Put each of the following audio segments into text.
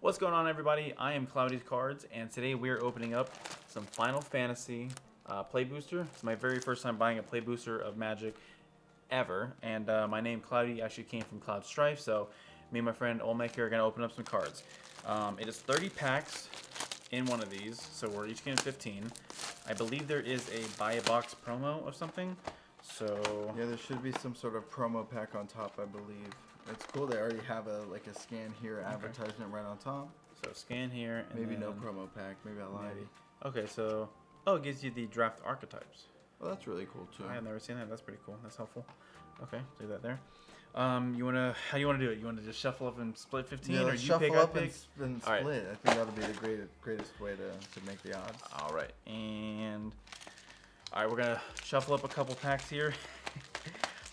What's going on, everybody? I am Cloudy's Cards, and today we are opening up some Final Fantasy Play Booster. It's my very first time buying a Play Booster of Magic ever, and my name Cloudy actually came from Cloud Strife, so me and my friend Olmec are going to open up some cards. It is 30 packs in one of these, so we're each getting 15. I believe there is a buy a box promo of something, so... Yeah, there should be some sort of promo pack on top, I believe. It's cool they already have a scan here advertisement right on top. So scan here. And maybe then, no promo pack. Maybe I lied. Maybe. Okay, so it gives you the draft archetypes. Well, that's really cool too. I have never seen that. That's pretty cool. That's helpful. Okay, do that there. How do you want to do it? You want to just shuffle up and split 15, yeah, or you shuffle pick? up I pick? and split. All right. I think that'll be the greatest way to make the odds. All right, and all right, we're gonna shuffle up a couple packs here,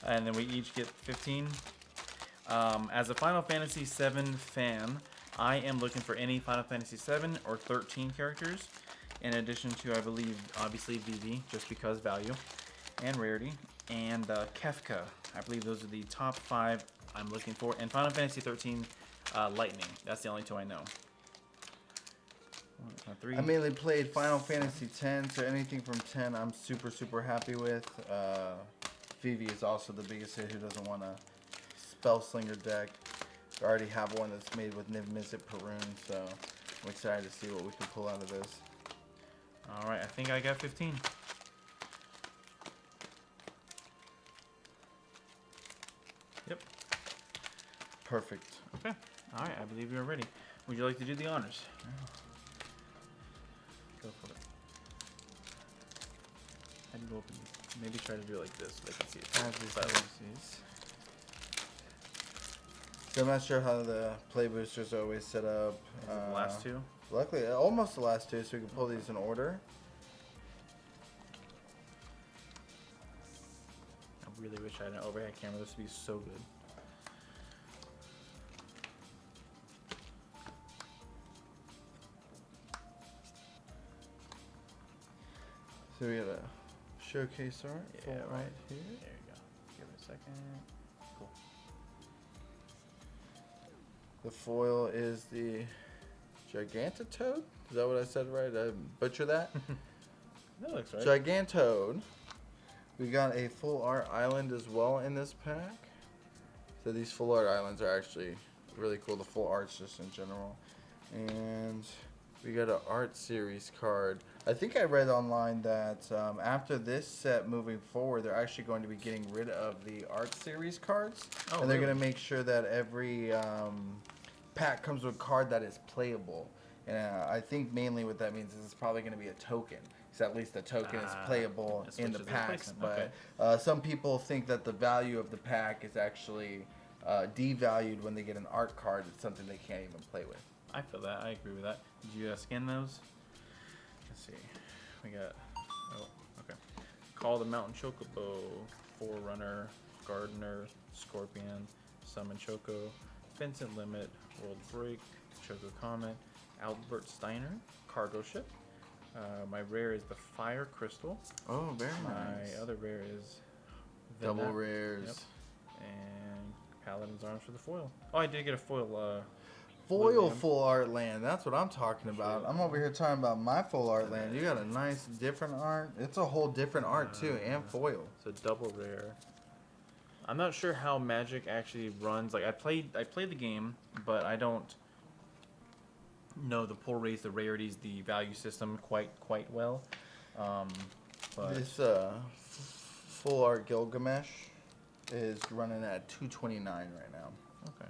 and then we each get 15. As a Final Fantasy VII fan, I am looking for any Final Fantasy VII or 13 characters, in addition to, I believe, obviously Vivi, just because value, and rarity, and Kefka. I believe those are the top 5 I'm looking for, and Final Fantasy 13 Lightning. That's the only 2 I know. 1, 2, 3. I mainly played Final Fantasy X, so anything from 10 I'm super happy with. Vivi is also the biggest hit who doesn't want a Spellslinger deck. I already have one that's made with Niv Mizzet Perun, so I'm excited to see what we can pull out of this. Alright, I think I got 15. Yep. Perfect. Okay. Alright, I believe you're ready. Would you like to do the honors? Go for it. How do you open these? Maybe try to do it like this so they can see it. So I'm not sure how the play boosters are always set up. Is it the last 2? Luckily, almost the last 2, so we can pull these in order. I really wish I had an overhead camera. This would be so good. So we got a showcase art. Yeah, right here. There you go. Give it a second. Cool. The foil is the Gigantitoad. Is that what I said right? Did I butcher that? That looks right. Gigantode. We got a full art island as well in this pack. So these full art islands are actually really cool. The full arts just in general. And we got an art series card. I think I read online that after this set moving forward, they're actually going to be getting rid of the art series cards. Oh, and they're really? going to make sure that every pack comes with a card that is playable. And I think mainly what that means is it's probably going to be a token. So at least the token is playable in the packs. But some people think that the value of the pack is actually devalued when they get an art card. It's something they can't even play with. I feel that. I agree with that. Did you scan those? Let's see. We got... Oh, okay. Call the Mountain Chocobo, Forerunner, Gardener, Scorpion, Summon Choco, Vincent Limit, World Break, Choco Comet, Albert Steiner, Cargo Ship. My rare is the Fire Crystal. Oh, very nice. My other rare is... Double Venat. rares. Yep. And Paladin's Arms for the foil. Oh, I did get a foil... Foil full art land. That's what I'm talking about. I'm over here talking about my full art land. You got a nice different art. It's a whole different art too, and foil. It's a double rare. I'm not sure how Magic actually runs. Like I played the game, but I don't know the pull rates, the rarities, the value system quite well. But This full art Gilgamesh is running at 229 right now. okay.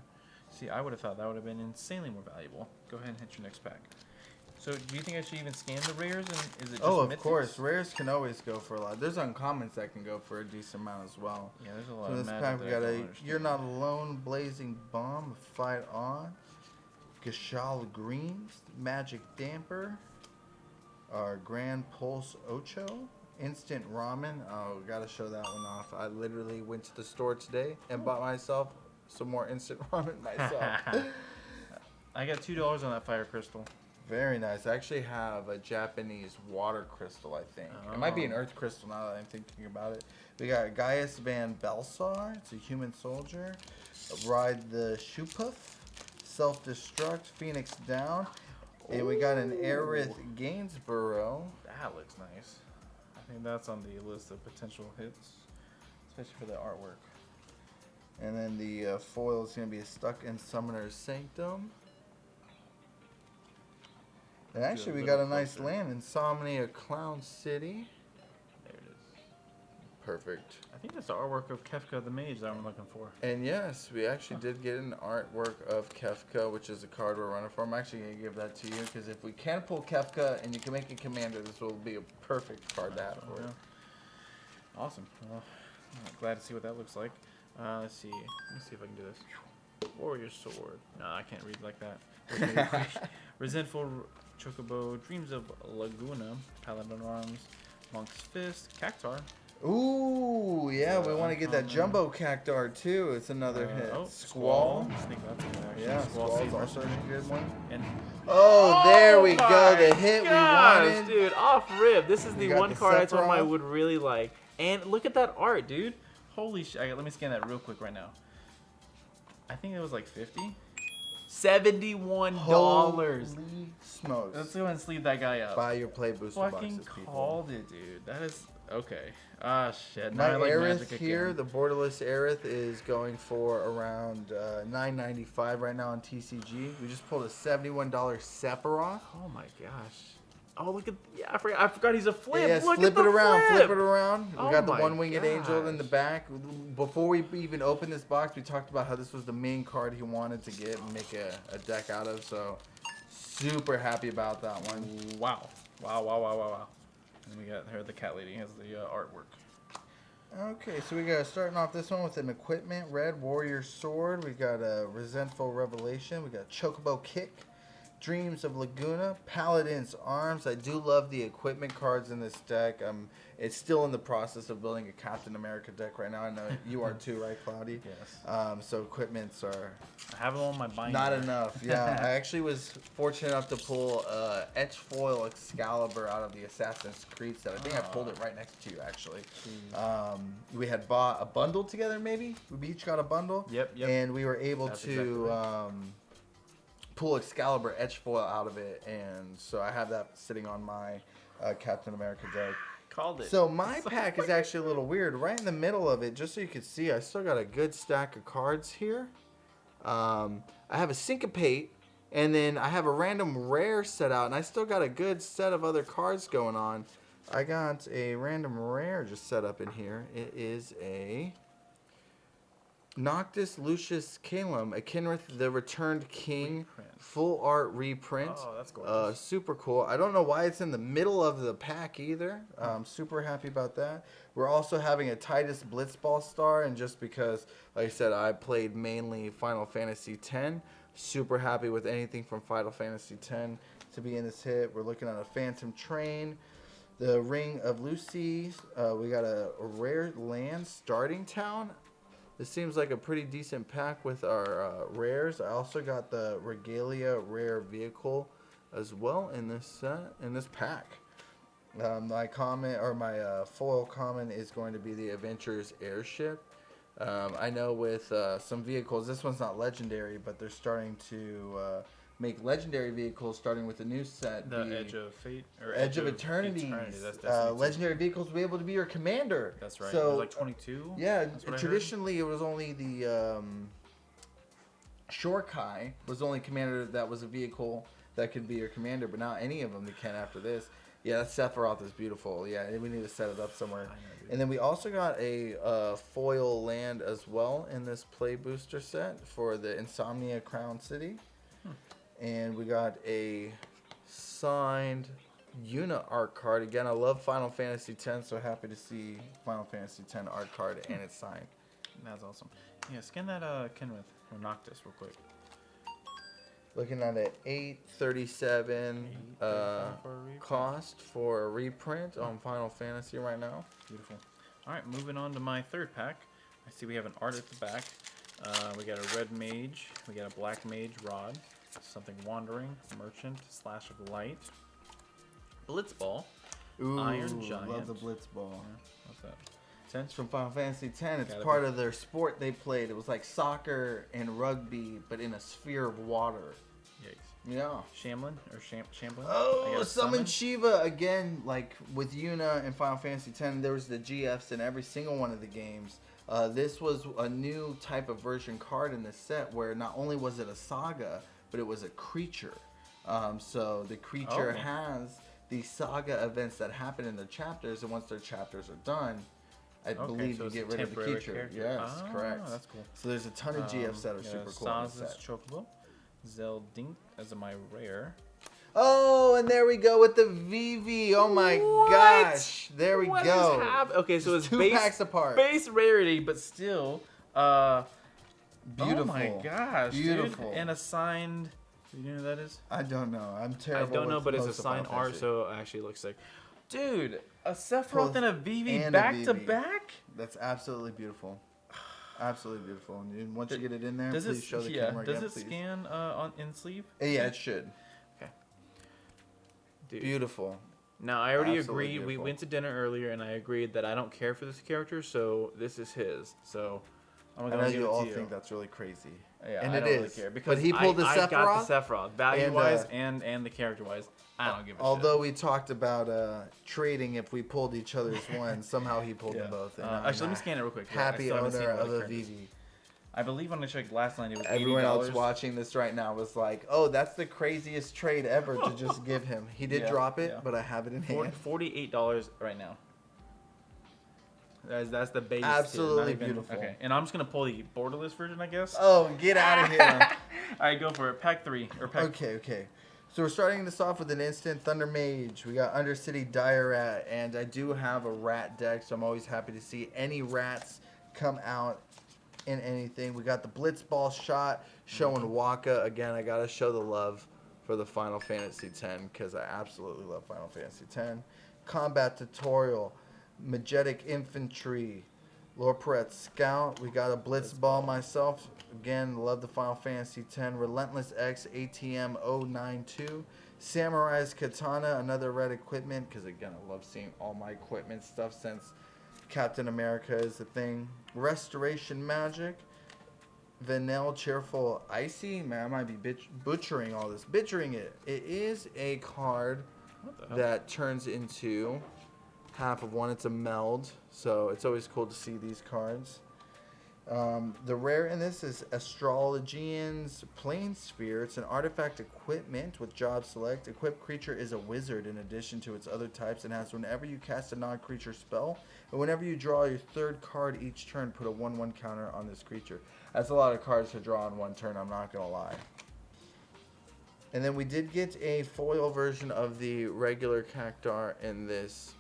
See, I would have thought that would have been insanely more valuable. Go ahead and hit your next pack. So, do you think I should even scan the rares? And is it just Oh, of mythics? course. Rares can always go for a lot. There's uncommons that can go for a decent amount as well. Yeah, there's a lot So of this magic pack we that I got don't a understand. You're Not Alone, Blazing Bomb, Fight On, Gashal Greens, Magic Damper, our Grand Pulse Ocho, Instant Ramen. Oh, gotta show that one off. I literally went to the store today and bought myself some more instant ramen myself. I got $2 on that Fire Crystal. Very nice. I actually have a Japanese water crystal, I think. It might be an earth crystal now that I'm thinking about it. We got Gaius Van Belsar. It's a human soldier. Ride the Shoopuf. Self-Destruct, Phoenix Down. And we got an Aerith Gainsborough. That looks nice. I think that's on the list of potential hits, especially for the artwork. And then the foil is going to be a Stuck in Summoner's Sanctum. And actually, we got a nice land, Insomnia Clown City. There it is. Perfect. I think that's the artwork of Kefka the Mage that I'm looking for. And yes, we actually did get an artwork of Kefka, which is a card we're running for. I'm actually going to give that to you, because if we can pull Kefka and you can make a commander, this will be a perfect card to have for it. Awesome. Well, glad to see what that looks like. Let's see. Let me see if I can do this. Warrior Sword. No, I can't read like that. Resentful Chocobo, Dreams of Laguna, Paladin Arms, Monk's Fist, Cactar. Ooh, yeah, we want to get that Jumbo Cactar too. It's another hit. Squall. I think that's it, actually. Yeah, Squall's Seed also Mercenary. a good one. And Oh, there we go. The my hit gosh, we wanted. dude, off rip. This is We the got one the card I told him I Sephiroth. would really like. And look at that art, dude. holy shit. Let me scan that real quick right now. I think it was like 50. $71. Holy smokes. Let's go ahead and sleeve that guy up. Buy your play booster Fucking boxes, people. called it, dude. That is okay. Ah, shit. My Now I like Aerith Magic here, again. the borderless Aerith, is going for around $9.95 right now on TCG. We just pulled a $71 Sephiroth. Oh my gosh. Oh, look at, yeah, I forgot he's a flip. Yes, Look flip at it the around, flip. flip it around. We Oh got the my one-winged angel in the gosh. back. Before we even opened this box, we talked about how this was the main card he wanted to get and make a deck out of. So, super happy about that one. Wow. Wow. And we got her, the cat lady, has the artwork. Okay, so we got starting off this one with an equipment red warrior sword. We got a resentful revelation. We got chocobo kick, dreams of Laguna, paladin's arms. I do love the equipment cards in this deck. It's still in the process of building a Captain America deck right now. I know you are too, right, Cloudy? Yes. So equipments are I have it on my binder. not enough. Yeah, I actually was fortunate enough to pull Etch Foil Excalibur out of the Assassin's Creed set. I think I pulled it right next to you, actually. We had bought a bundle together, maybe. We each got a bundle. Yep. And we were able That's to exactly right. pull Excalibur Etch Foil out of it, and so I have that sitting on my Captain America deck. Called it. So my pack is actually a little weird. Right in the middle of it, just so you can see, I still got a good stack of cards here. I have a Syncopate, and then I have a random rare set out, and I still got a good set of other cards going on. I got a random rare just set up in here. It is a Noctis Lucius Calum, a Kenrith the Returned King, Reprint. full art reprint. Oh, that's gorgeous. Super cool. I don't know why it's in the middle of the pack either. I'm super happy about that. We're also having a Titus Blitzball star, and just because, like I said, I played mainly Final Fantasy X, super happy with anything from Final Fantasy X to be in this hit. We're looking at a Phantom Train, the Ring of Lucy. We got a rare land, Starting Town. This seems like a pretty decent pack with our rares. I also got the Regalia rare vehicle as well in this set, in this pack. My comment or my foil common is going to be the Adventurers Airship. I know with some vehicles, this one's not legendary, but they're starting to make legendary vehicles, starting with the new set. The Edge of Fate or Edge of Eternity. That's definitely Legendary vehicles will be able to be your commander. That's right. So, it was like 22. yeah, That's what I heard. traditionally it was only the Shorekai was the only commander that was a vehicle that could be your commander, but now any of them they can after this. Yeah, that Sephiroth is beautiful. Yeah, we need to set it up somewhere. I know, dude. And then we also got a foil land as well in this play booster set for the Insomnia Crown City. And we got a signed Una art card. Again, I love Final Fantasy X, so happy to see Final Fantasy X art card and it's signed. That's awesome. Yeah, scan that Kenrith or Noctis real quick. Looking at an $8.37 $8.35 for a reprint. cost for a reprint on Final Fantasy right now. Beautiful. All right, moving on to my third pack. I see we have an art at the back. We got a red mage. We got a black mage rod. Something wandering. Merchant. Slash of light. Blitzball. Ooh, Iron Giant. love the Blitzball. What's that? 10. It's from Final Fantasy X. It's Gotta part be. of their sport they played. It was like soccer and rugby, but in a sphere of water. Yikes. Yeah. Shamblin or Shamblin? I Oh, gotta summon Shiva again, like with Yuna in Final Fantasy X. There was the GFs in every single one of the games. This was a new type of version card in this set where not only was it a saga, but it was a creature. So the creature Okay. has these saga events that happen in their chapters, and once their chapters are done, I believe so you it's get a rid of the temporary creature. character. Yes, Ah, correct. That's cool. So there's a ton of GFs that are super cool in this Saz's set. Chocobo. Zeldink as my rare. Oh, and there we go with the VV. Oh my What? gosh. There we What go. is okay, so it's Two base, packs apart. base rarity, but still, Beautiful. Oh my gosh, Beautiful. dude. And assigned. Do you know who that is? I don't know. I'm I terrible. don't know, with but it's a most of signed Final art, Fantasy. so it actually looks sick. Dude, a Sephiroth Both and a VV and a back to VV. back? That's absolutely beautiful. Absolutely beautiful. And once you get it in there, Does please it, show the yeah, camera does again, it please. scan in sleeve? Yeah, it should. Dude. Beautiful. Now, I already Absolutely agreed. We beautiful. went to dinner earlier, and I agreed that I don't care for this character, so this is his. So, I'm I gonna know give you it all to you. think that's really crazy. Yeah, and I it don't really is. care because But he pulled the I Sephiroth. got the Sephiroth. Value-wise, And, and the character wise, I don't give a Although we talked about trading if we pulled each other's one, somehow he pulled shit. them both. And Yeah. I'm Actually, let me not scan it real quick. Happy I still haven't seen owner what of the a character is. VV. I believe when I checked last night, it was Everyone else $80. watching this right now was like, "Oh, that's the craziest trade ever to just give him." He did Yeah, drop it, yeah. but I have it in hand. $48 right now. That's the base. tier, Absolutely not even- beautiful. Okay, and I'm just gonna pull the borderless version, I guess. Oh, get out of here! All right, go for it. Pack 3 or pack. Okay. So we're starting this off with an instant Thunder Mage. We got Undercity Dire Rat, and I do have a rat deck, so I'm always happy to see any rats come out in anything. We got the Blitzball shot showing Waka. Again, I gotta show the love for the Final Fantasy X because I absolutely love Final Fantasy X. Combat Tutorial, Majetic Infantry, Lorpret Scout. We got a Blitzball myself. Again, love the Final Fantasy X. Relentless X ATM 092. Samurai's Katana, another red equipment, because again, I love seeing all my equipment stuff since Captain America is the thing. Restoration Magic. Vanille Cheerful Icy. Man, I might be butchering all this. Butchering it. It is a card What the hell? that turns into half of one. It's a meld, so it's always cool to see these cards. The rare in this is Astrologian's Plane Sphere. It's an artifact equipment with job select. Equipped creature is a wizard in addition to its other types and has whenever you cast a non-creature spell and whenever you draw your third card each turn, put a 1/1 counter on this creature. That's a lot of cards to draw in one turn, I'm not going to lie. And then we did get a foil version of the regular Cactar in this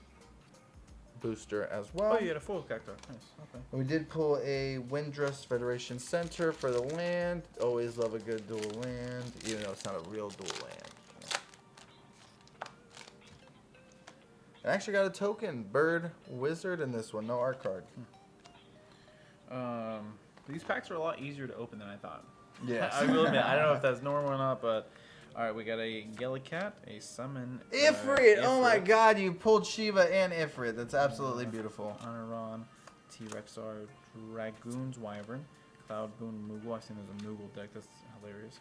booster as well. Oh, you had a full cactus. Nice. Okay. We did pull a Windrus Federation Center for the land. Always love a good dual land, even though it's not a real dual land. I actually got a token, Bird Wizard in this one, no art card. These packs are a lot easier to open than I thought. Yes. I will admit, I don't know if that's normal or not, but all right, we got a Gellicat, a summon. Ifrit! Oh my Ifrit, god, you pulled Shiva and Ifrit. That's absolutely beautiful. Anaron, T-Rexar, Dragoon's Wyvern, Cloud Boon Moogle. I've seen there's a Moogle deck. That's hilarious.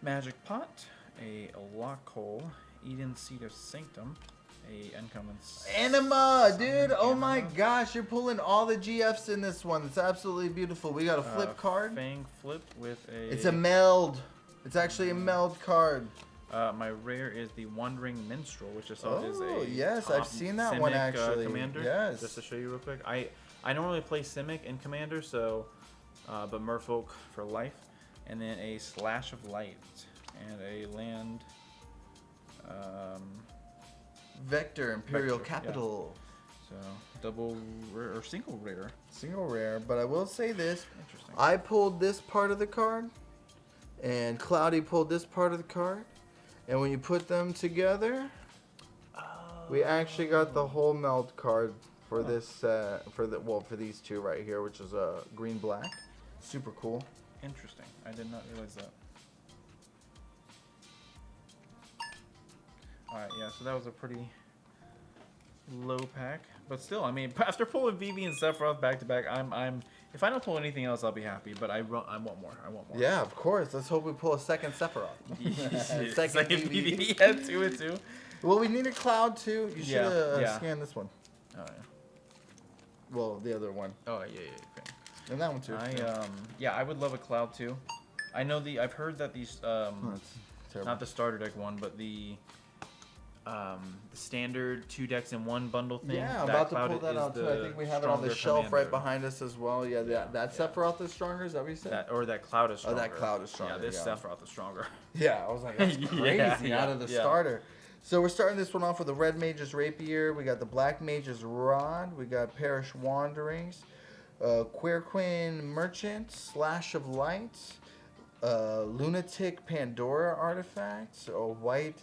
Magic Pot, a Lockhole, Eden Seed of Sanctum, a uncommon. Anima, dude! Summon Oh my Anima. gosh, you're pulling all the GFs in this one. It's absolutely beautiful. We got a flip card. Fang Flip with a. It's a meld. It's actually a meld card. My rare is the Wandering Minstrel, which is a yes, I've top seen that one Simic, actually. Commander. Yes. Just to show you real quick, I normally play Simic and Commander, so but Merfolk for life, and then a Slash of Light and a land. Vector Imperial Vector, yeah. Capital. So double rare or single rare. Single rare, but I will say this. Interesting. I pulled this part of the card, and Cloudy pulled this part of the card. And when you put them together, we actually got the whole meld card for this for these two right here, which is a green black. Super cool. Interesting. I did not realize that. All right, yeah. So that was a pretty low pack, but still, I mean, after pulling Vivi and Sephiroth back to back, I'm. If I don't pull anything else, I'll be happy. But I want more. I want more. Yeah, of course. Let's hope we pull a second Sephiroth. Second Vivi. Yeah, 2 and 2. Well, we need a Cloud too. You should Yeah. scan this one. Oh Well, the other one. yeah. Okay. And that one too. I would love a Cloud too. I know I've heard that these Oh, that's terrible. not the starter deck one, but the standard 2 decks in 1 bundle thing. Yeah, I'm that about to Cloud pull that is out too. the I think we have it on the stronger shelf right commander. behind us as well. Yeah, that Yeah. Sephiroth is stronger. Is that what you said? That Cloud is Oh, stronger. that Cloud is stronger, Yeah, this yeah. Sephiroth is stronger. Yeah, I was like, that's crazy Yeah, out of the yeah. starter. So we're starting this one off with the Red Mage's Rapier. We got the Black Mage's Rod. We got Parish Wanderings. Querquin Merchant. Slash of Light. Lunatic Pandora Artifact. A White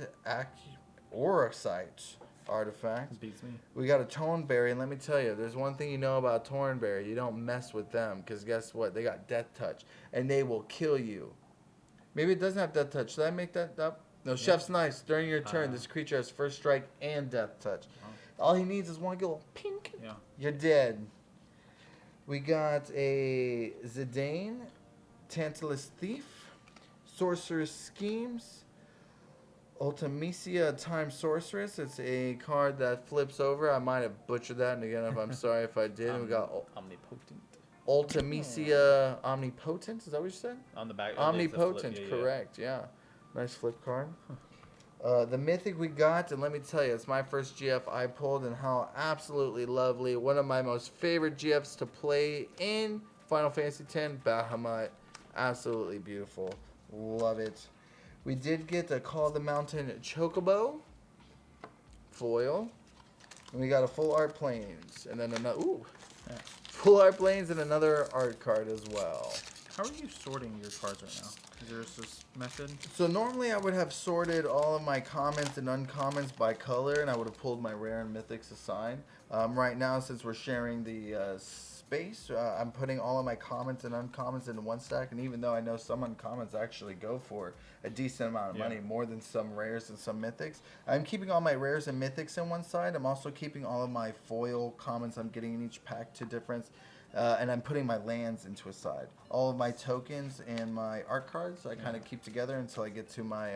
Auracite Artifact. Beats me. We got a Toneberry, and let me tell you, there's one thing you know about Toneberry. You don't mess with them, because guess what? They got Death Touch, and they will kill you. Maybe it doesn't have Death Touch. Should I make that up? No, Chef's Nice. During your turn, this creature has First Strike and Death Touch. All he needs is one little pink. Yeah. You're dead. We got a Zidane, Tantalus Thief, Sorcerer's Schemes, Ultimecia Time Sorceress. It's a card that flips over. I might have butchered that, and again, I'm sorry if I did. And we got Omnipotent. Ultimecia Omnipotent. Is that what you said? On the back. Omnipotent, correct. Yeah. Nice flip card. The Mythic we got, and let me tell you, it's my first GF I pulled, and how absolutely lovely. One of my most favorite GFs to play in Final Fantasy X, Bahamut. Absolutely beautiful. Love it. We did get a Call of the Mountain Chocobo foil. And we got a full art planes, and then another full art planes and another art card as well. How are you sorting your cards right now? Is there this method? So normally I would have sorted all of my commons and uncommons by color, and I would have pulled my rare and mythics aside. Right now, since we're sharing the space, I'm putting all of my commons and uncommons into one stack, and even though I know some uncommons actually go for a decent amount of money, more than some rares and some mythics, I'm keeping all my rares and mythics in one side. I'm also keeping all of my foil commons I'm getting in each pack to difference. And I'm putting my lands into a side. All of my tokens and my art cards I kind of keep together until I get to my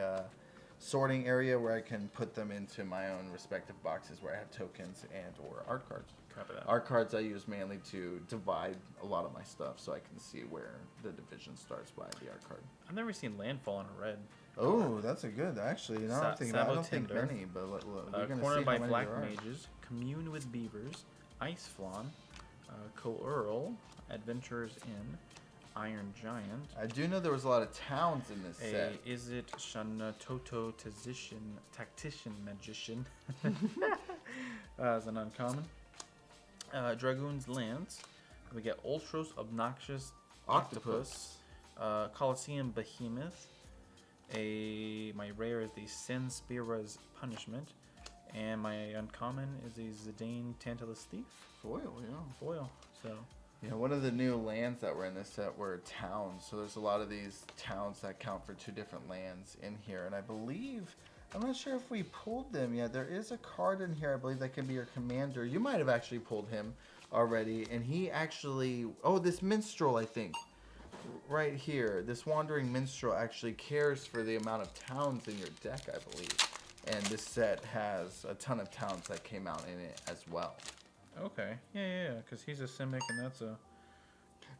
sorting area where I can put them into my own respective boxes where I have tokens and or art cards. Copy that. Art cards I use mainly to divide a lot of my stuff so I can see where the division starts by the art card. I've never seen landfall on a red. Oh, that's a good. Actually, now I'm thinking, I don't think Sabotinder. many, but we're gonna Cornered see by how many Black there are. Mages, Commune with Beavers, Ice Flawn, Coeurl, Adventurers Inn, Iron Giant. I do know there was a lot of towns in this set. Is it Shanatoto Tactician Magician? As an uncommon. Dragoon's Lance. We get Ultros Obnoxious Octopus. Coliseum Behemoth. My rare is the Senspira's Punishment. And my uncommon is a Zidane Tantalus Thief. Foil, yeah. Foil. So Yeah, one of the new lands that were in this set were towns. So there's a lot of these towns that count for 2 different lands in here. And I believe, I'm not sure if we pulled them yet. There is a card in here, I believe, that can be your commander. You might have actually pulled him already. And he actually, this minstrel, I think. Right here, this wandering minstrel actually cares for the amount of towns in your deck, I believe. And this set has a ton of towns that came out in it as well. okay. Yeah. Because he's a Simic and that's a.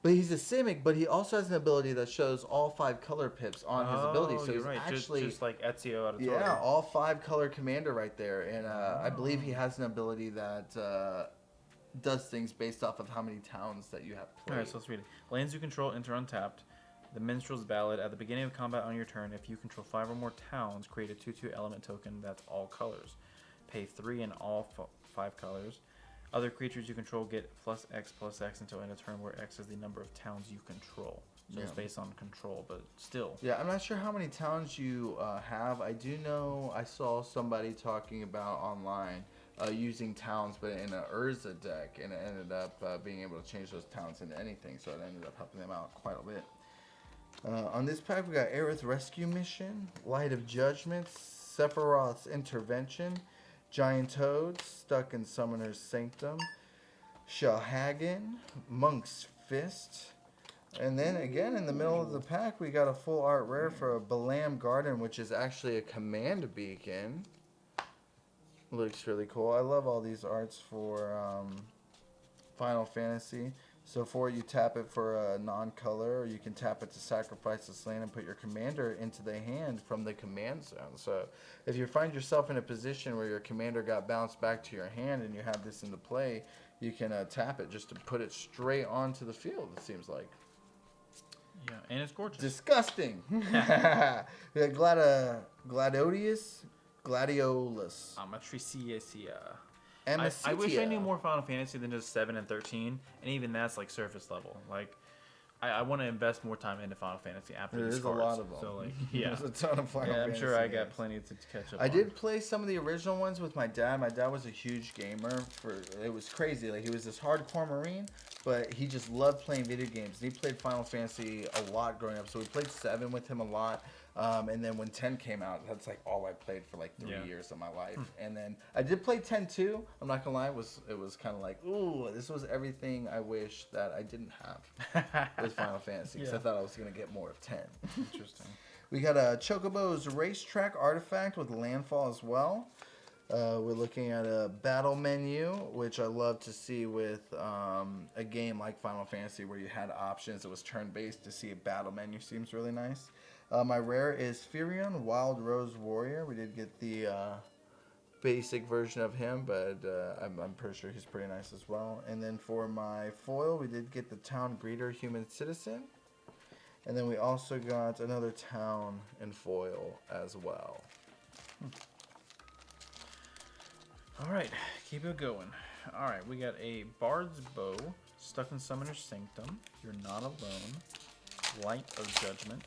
But he's a Simic, but he also has an ability that shows all 5 color pips on his ability. So you're he's right. actually, Just like Ezio Auditore. yeah, all 5 color commander right there. And I believe he has an ability that does things based off of how many towns that you have played. Alright, so let's read it. Lands you control enter untapped. The Minstrel's Ballad. At the beginning of combat on your turn, if you control 5 or more towns, create a 2/2 element token that's all colors. Pay 3 in all 5 colors. Other creatures you control get +X until end of turn, where X is the number of towns you control. So it's based on control, but still. Yeah, I'm not sure how many towns you have. I do know I saw somebody talking about online using towns, but in an Urza deck, and it ended up being able to change those towns into anything, so it ended up helping them out quite a bit. On this pack, we got Aerith Rescue Mission, Light of Judgment, Sephiroth's Intervention, Giant Toad, stuck in Summoner's Sanctum. Shahagan, Monk's Fist. And then again in the middle of the pack, we got a full art rare for a Balam Garden, which is actually a command beacon. Looks really cool. I love all these arts for Final Fantasy. So for it, you tap it for a non-color, or you can tap it to sacrifice this land and put your commander into the hand from the command zone. So if you find yourself in a position where your commander got bounced back to your hand and you have this into play, you can tap it just to put it straight onto the field, it seems like. Yeah, and it's gorgeous. Disgusting. We got Gladiolus. Amatriciacia. Amacitia. I wish I knew more Final Fantasy than just 7 and 13, and even that's like surface level. Like, I want to invest more time into Final Fantasy after these There's a cards. lot of them. So like, yeah, There's a ton of Final yeah, I'm Fantasy sure I got games. plenty to catch up. I on. did play some of the original ones with my dad. My dad was a huge gamer. It was crazy. Like, he was this hardcore Marine, but he just loved playing video games. And he played Final Fantasy a lot growing up. So we played 7 with him a lot. And then when 10 came out, that's like all I played for like 3 years of my life. And then I did play 10 too. I'm not gonna lie, it was kind of like, ooh, this was everything I wish that I didn't have with Final Fantasy. Because I thought I was gonna get more of 10. Interesting. We got a Chocobo's Racetrack artifact with landfall as well. We're looking at a battle menu, which I love to see with a game like Final Fantasy where you had options. It was turn-based. To see a battle menu seems really nice. My rare is Firion, Wild Rose Warrior. We did get the basic version of him, but I'm pretty sure he's pretty nice as well. And then for my foil, we did get the Town Greeter, Human Citizen. And then we also got another town in foil as well. All right, keep it going. All right, we got a Bard's Bow, stuck in Summoner's Sanctum. You're not alone. Light of Judgment.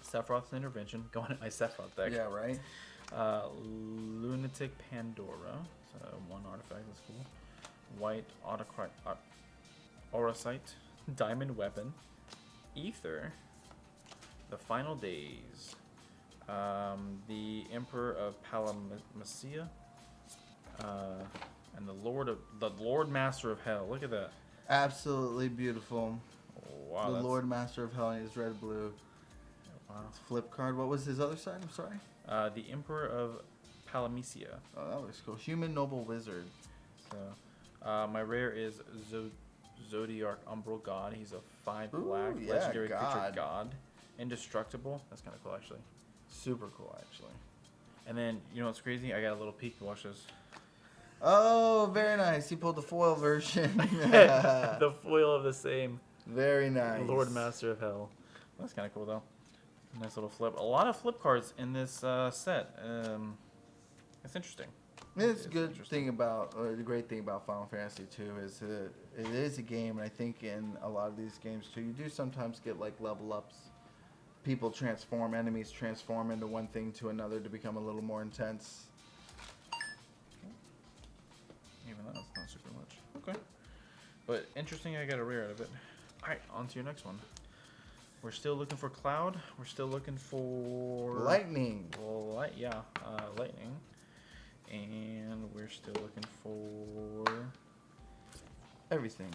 Sephiroth's Intervention. Going at my Sephiroth deck. Yeah, right? Lunatic Pandora. So one artifact, that's cool. White Auracite. Diamond Weapon. Ether. The Final Days. The Emperor of Palamacia. And the Lord Master of Hell. Look at that. Absolutely beautiful. Wow. The that's- Lord Master of Hell is red blue. Wow. Flip card. What was his other side? I'm sorry. The Emperor of Palamacia. Oh, that looks cool. Human Noble Wizard. So, my rare is Zodiac Umbral God. He's a 5 Ooh, black yeah, legendary creature God. god. Indestructible. That's kind of cool, actually. Super cool, actually. And then, you know what's crazy? I got a little peek. Watch this. Oh, very nice. He pulled the foil version. The foil of the same Very nice. Lord Master of Hell. That's kind of cool, though. Nice little flip. A lot of flip cards in this set. It's interesting. It's It's good interesting. thing about, or the great thing about Final Fantasy 2 is that it is a game, and I think in a lot of these games too, you do sometimes get like level ups. People transform, enemies transform into one thing to another to become a little more intense. Even that's not super much. Okay. But interesting, I got a rare out of it. Alright, on to your next one. We're still looking for Cloud. We're still looking for... Lightning. Lightning. And we're still looking for... Everything.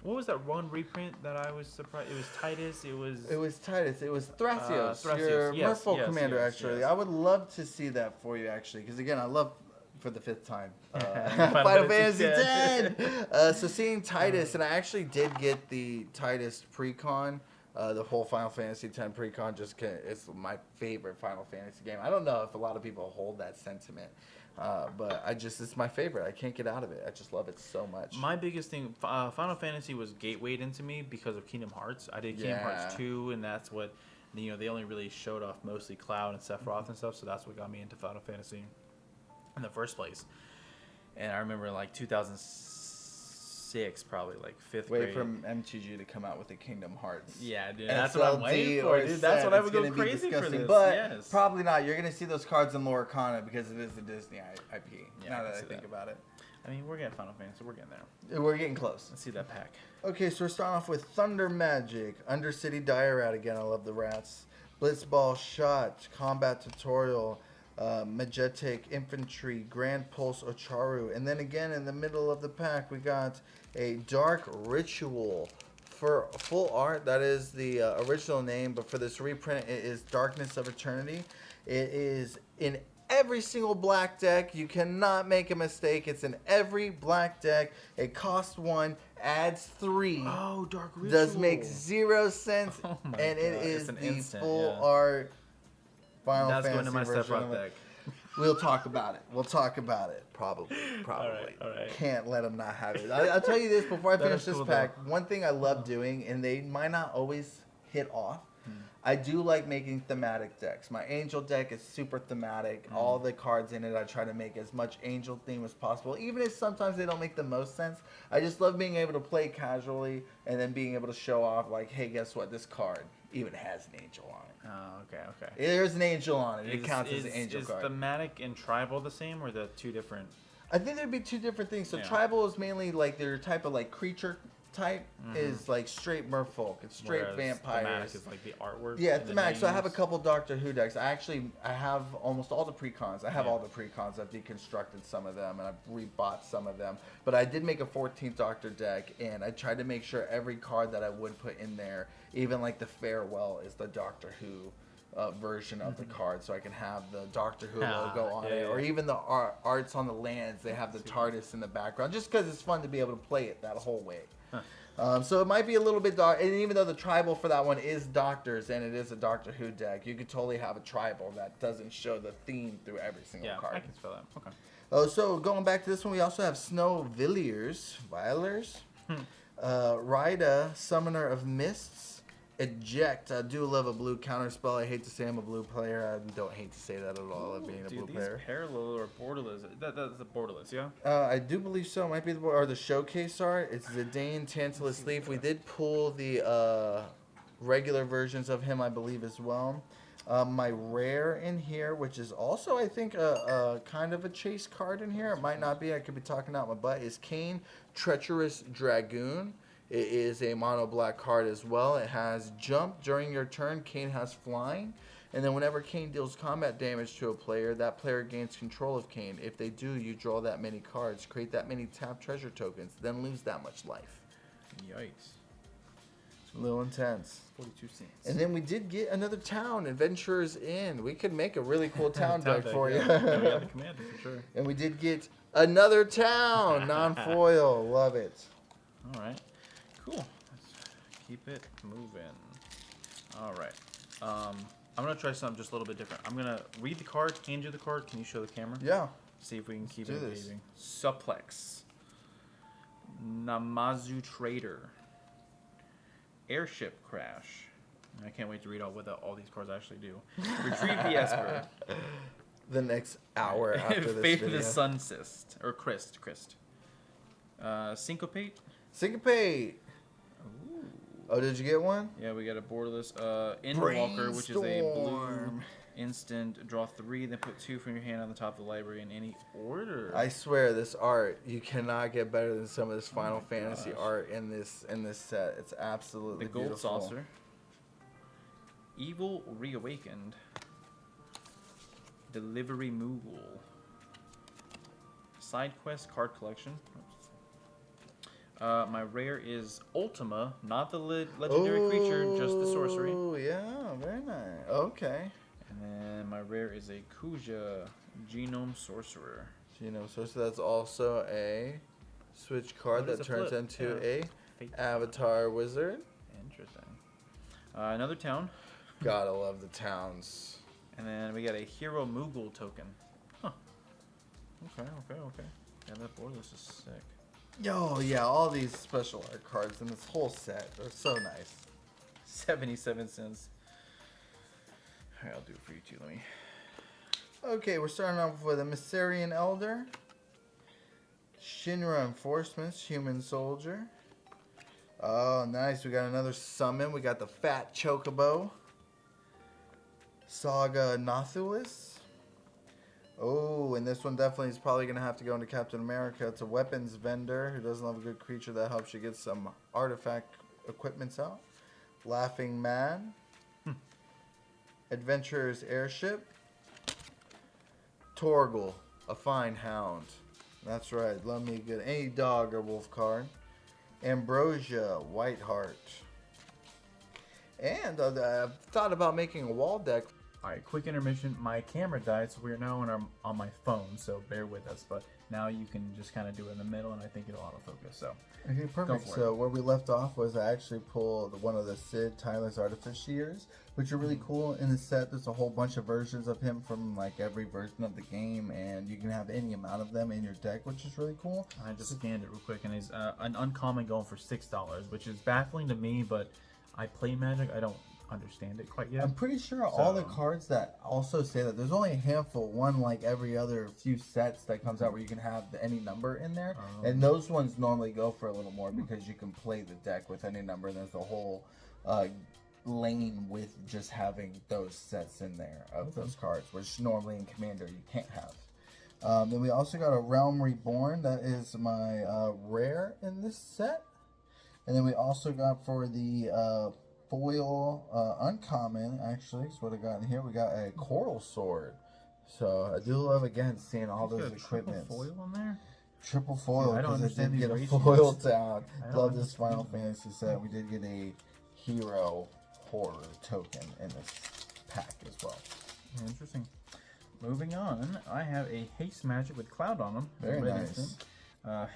What was that one reprint that I was surprised? It was Titus. It was... It was Titus. It was Thrasios. Thrasios, Your yes, Merfolk yes, commander, yes, actually. yes. I would love to see that for you, actually, because again, I love for the 5th time. Final Final Fantasy Fantasy 10. 10. So seeing Titus, and I actually did get the Titus precon. The whole Final Fantasy 10 precon it's my favorite Final Fantasy game. I don't know if a lot of people hold that sentiment, but it's my favorite. I can't get out of it. I just love it so much. My biggest thing, Final Fantasy was gatewayed into me because of Kingdom Hearts. I did Kingdom Hearts 2, and that's what, they only really showed off mostly Cloud and Sephiroth and stuff, so that's what got me into Final Fantasy in the first place. And I remember like 2006, probably like 5th grade. Wait for MTG to come out with the Kingdom Hearts. Yeah, dude, that's what I'm waiting for, dude. That's what I would go crazy for this. But Yes. probably not. You're going to see those cards in Lorcana because it is the Disney IP. Yeah, now I that can I see think that. about it. I mean, we're getting Final Fantasy. We're getting there. We're getting close. Let's see that pack. Okay, so we're starting off with Thunder Magic, Undercity Diorite again. I love the rats. Blitzball Shot, Combat Tutorial, Majestic Infantry, Grand Pulse Ocharu. And then again in the middle of the pack, we got a Dark Ritual. For full art, that is the original name, but for this reprint, it is Darkness of Eternity. It is in every single black deck. You cannot make a mistake. It's in every black deck. It costs 1, adds 3. Oh, Dark Ritual. Does make 0 sense, Oh my and it God, is it's an the instant, full yeah. art Final That's Fantasy going to my version Sephiroth of it. deck. We'll talk about it. We'll talk about it. Probably. All right. Can't let them not have it. I'll tell you this before I That finish is this cool, pack. One thing I love doing, and they might not always hit off. I do like making thematic decks. My Angel deck is super thematic. All the cards in it, I try to make as much Angel theme as possible. Even if sometimes they don't make the most sense. I just love being able to play casually and then being able to show off like, hey, guess what? This card even has an Angel on it. Oh, okay. There's an Angel on it. It counts as an Angel is card. thematic and tribal the same, or the two different? I think there'd be two different things. So Yeah. tribal is mainly like their type of like creature type is like straight merfolk. It's straight Whereas vampires. Thematic is like the artwork. Yeah, and the thematic. So I have a names. couple Doctor Who decks. I have almost all the precons. I have Yeah. all the precons. I've deconstructed some of them and I've rebought some of them. But I did make a 14th Doctor deck, and I tried to make sure every card that I would put in there, even like the Farewell, is the Doctor Who version of the card, so I can have the Doctor Who logo on it, yeah. or even the arts on the lands. They have the TARDIS in the background, just because it's fun to be able to play it that whole way. So it might be a little bit dark, and even though the tribal for that one is Doctors and it is a Doctor Who deck, you could totally have a tribal that doesn't show the theme through every single Yeah, card. I can spell that. Okay. Oh, so going back to this one, we also have Snow Villiers, Rida, Summoner of Mists, Eject. I do love a blue counter spell. I hate to say I'm a blue player. I don't hate to say that at all. Of being a Dude, blue these player. parallel or borderless. That's the borderless, yeah. I do believe so. It might be the showcase art. It's Zidane Tantalus Leaf. We did pull the regular versions of him, I believe, as well. My rare in here, which is also, I think, a kind of a chase card in here. It might not be. I could be talking out my butt. Is Kane, Treacherous Dragoon. It is a mono black card as well. It has jump during your turn. Kane has flying. And then whenever Kane deals combat damage to a player, that player gains control of Kane. If they do, you draw that many cards, create that many tap treasure tokens, then lose that much life. Yikes. It's a little intense. 42 cents. And then we did get another town, Adventurers Inn. We could make a really cool town deck for you. Yeah, we got the commander for sure. And we did get another town, non-foil. Love it. All right. Cool. Let's keep it moving. All right. I'm gonna try something just a little bit different. I'm gonna read the card, hand you the card. Can you show the camera? Yeah. See if we can keep do it this. engaging. Suplex. Namazu Trader. Airship Crash. I can't wait to read what all these cards actually do. Retrieve the Esper. The next hour after this Fate video. of the Sun Cyst. Or Christ. Syncopate. Syncopate. Ooh. Oh, did you get one? Yeah, we got a borderless Endwalker, which is a blue Brainstorm. instant. Draw 3, then put 2 from your hand on the top of the library in any order. I swear, this art, you cannot get better than some of this Final Fantasy gosh. art in this set. It's absolutely The Gold beautiful. Saucer. Evil Reawakened. Delivery Moogle. Side Quest Card Collection. Oops. My rare is Ultima, not the legendary creature, just the sorcery. Oh, yeah, very nice. Okay. And then my rare is a Kuja Genome Sorcerer. So that's also a switch card Oh, it is that a turns flip, into yeah. a Fate. Avatar Wizard. Interesting. Another town. Gotta love the towns. And then we got a Hero Moogle token. Huh. Okay. Yeah, that borderless is sick. Yo, yeah, all these special art cards in this whole set are so nice. 77 cents. Alright, I'll do it for you too. Let me. Okay, we're starting off with a Myssarian Elder, Shinra Enforcements, Human Soldier. Oh, nice. We got another summon. We got the Fat Chocobo, Saga Nothulus. Oh, and this one definitely is probably going to have to go into Captain America. It's a weapons vendor who doesn't have a good creature that helps you get some artifact equipments out. Laughing Man. Adventurer's Airship. Torgal, a fine hound. That's right. Love me good. Any dog or wolf card. Ambrosia, Whiteheart. And I've thought about making a wall deck. All right, quick intermission. My camera died, so we're now on my phone. So bear with us. But now you can just kind of do it in the middle, and I think it'll autofocus. So Okay, perfect. for it. So where we left off was I actually pulled one of the Sid Tyler's Artificiers, which are really cool. In the set, there's a whole bunch of versions of him from like every version of the game, and you can have any amount of them in your deck, which is really cool. I just scanned it real quick, and he's an uncommon going for $6, which is baffling to me. But I play Magic. I don't understand it quite yet. I'm pretty sure all the So- cards that also say that there's only a handful, one like every other few sets that comes out where you can have any number in there, and those ones normally go for a little more because you can play the deck with any number. And there's a whole lane with just having those sets in there of those cards, which normally in Commander you can't have. Then we also got a Realm Reborn. That is my rare in this set. And then we also got for the foil uncommon, actually, is what I got in here. We got a Coral Sword. So I do love, again, seeing all He's those got a triple equipments. foil in there. Triple foil, Dude, I don't because I understand did these get a ratios. foil down. I don't Love this understand Final them. Fantasy set. We did get a hero horror token in this pack as well. Interesting. Moving on, I have a Haste Magic with Cloud on them. Very Red nice. instant.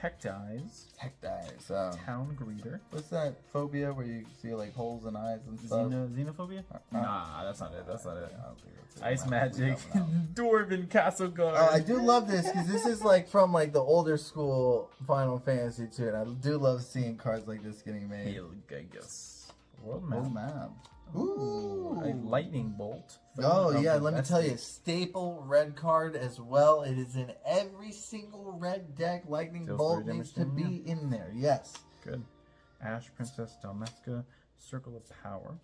Hectize, Heck dies. Town Greeter, What's that phobia where you see like holes in eyes and stuff? Xenophobia? Nah, that's not it. That's not it. I don't think that's it. Ice I'm Magic, freaking out now. Dwarven Castle Guard. I do love this because this is like from like the older school Final Fantasy too, and I do love seeing cards like this getting made. Hail Gigas. World Map. Oh man! A Ooh! Lightning Bolt. Oh From yeah, the let me best tell you, deck. staple red card as well. It is in every single red deck. Lightning Feels Bolt very needs to damaging, be in there. Yes. Good. Ash Princess Dalmeska, Circle of Power,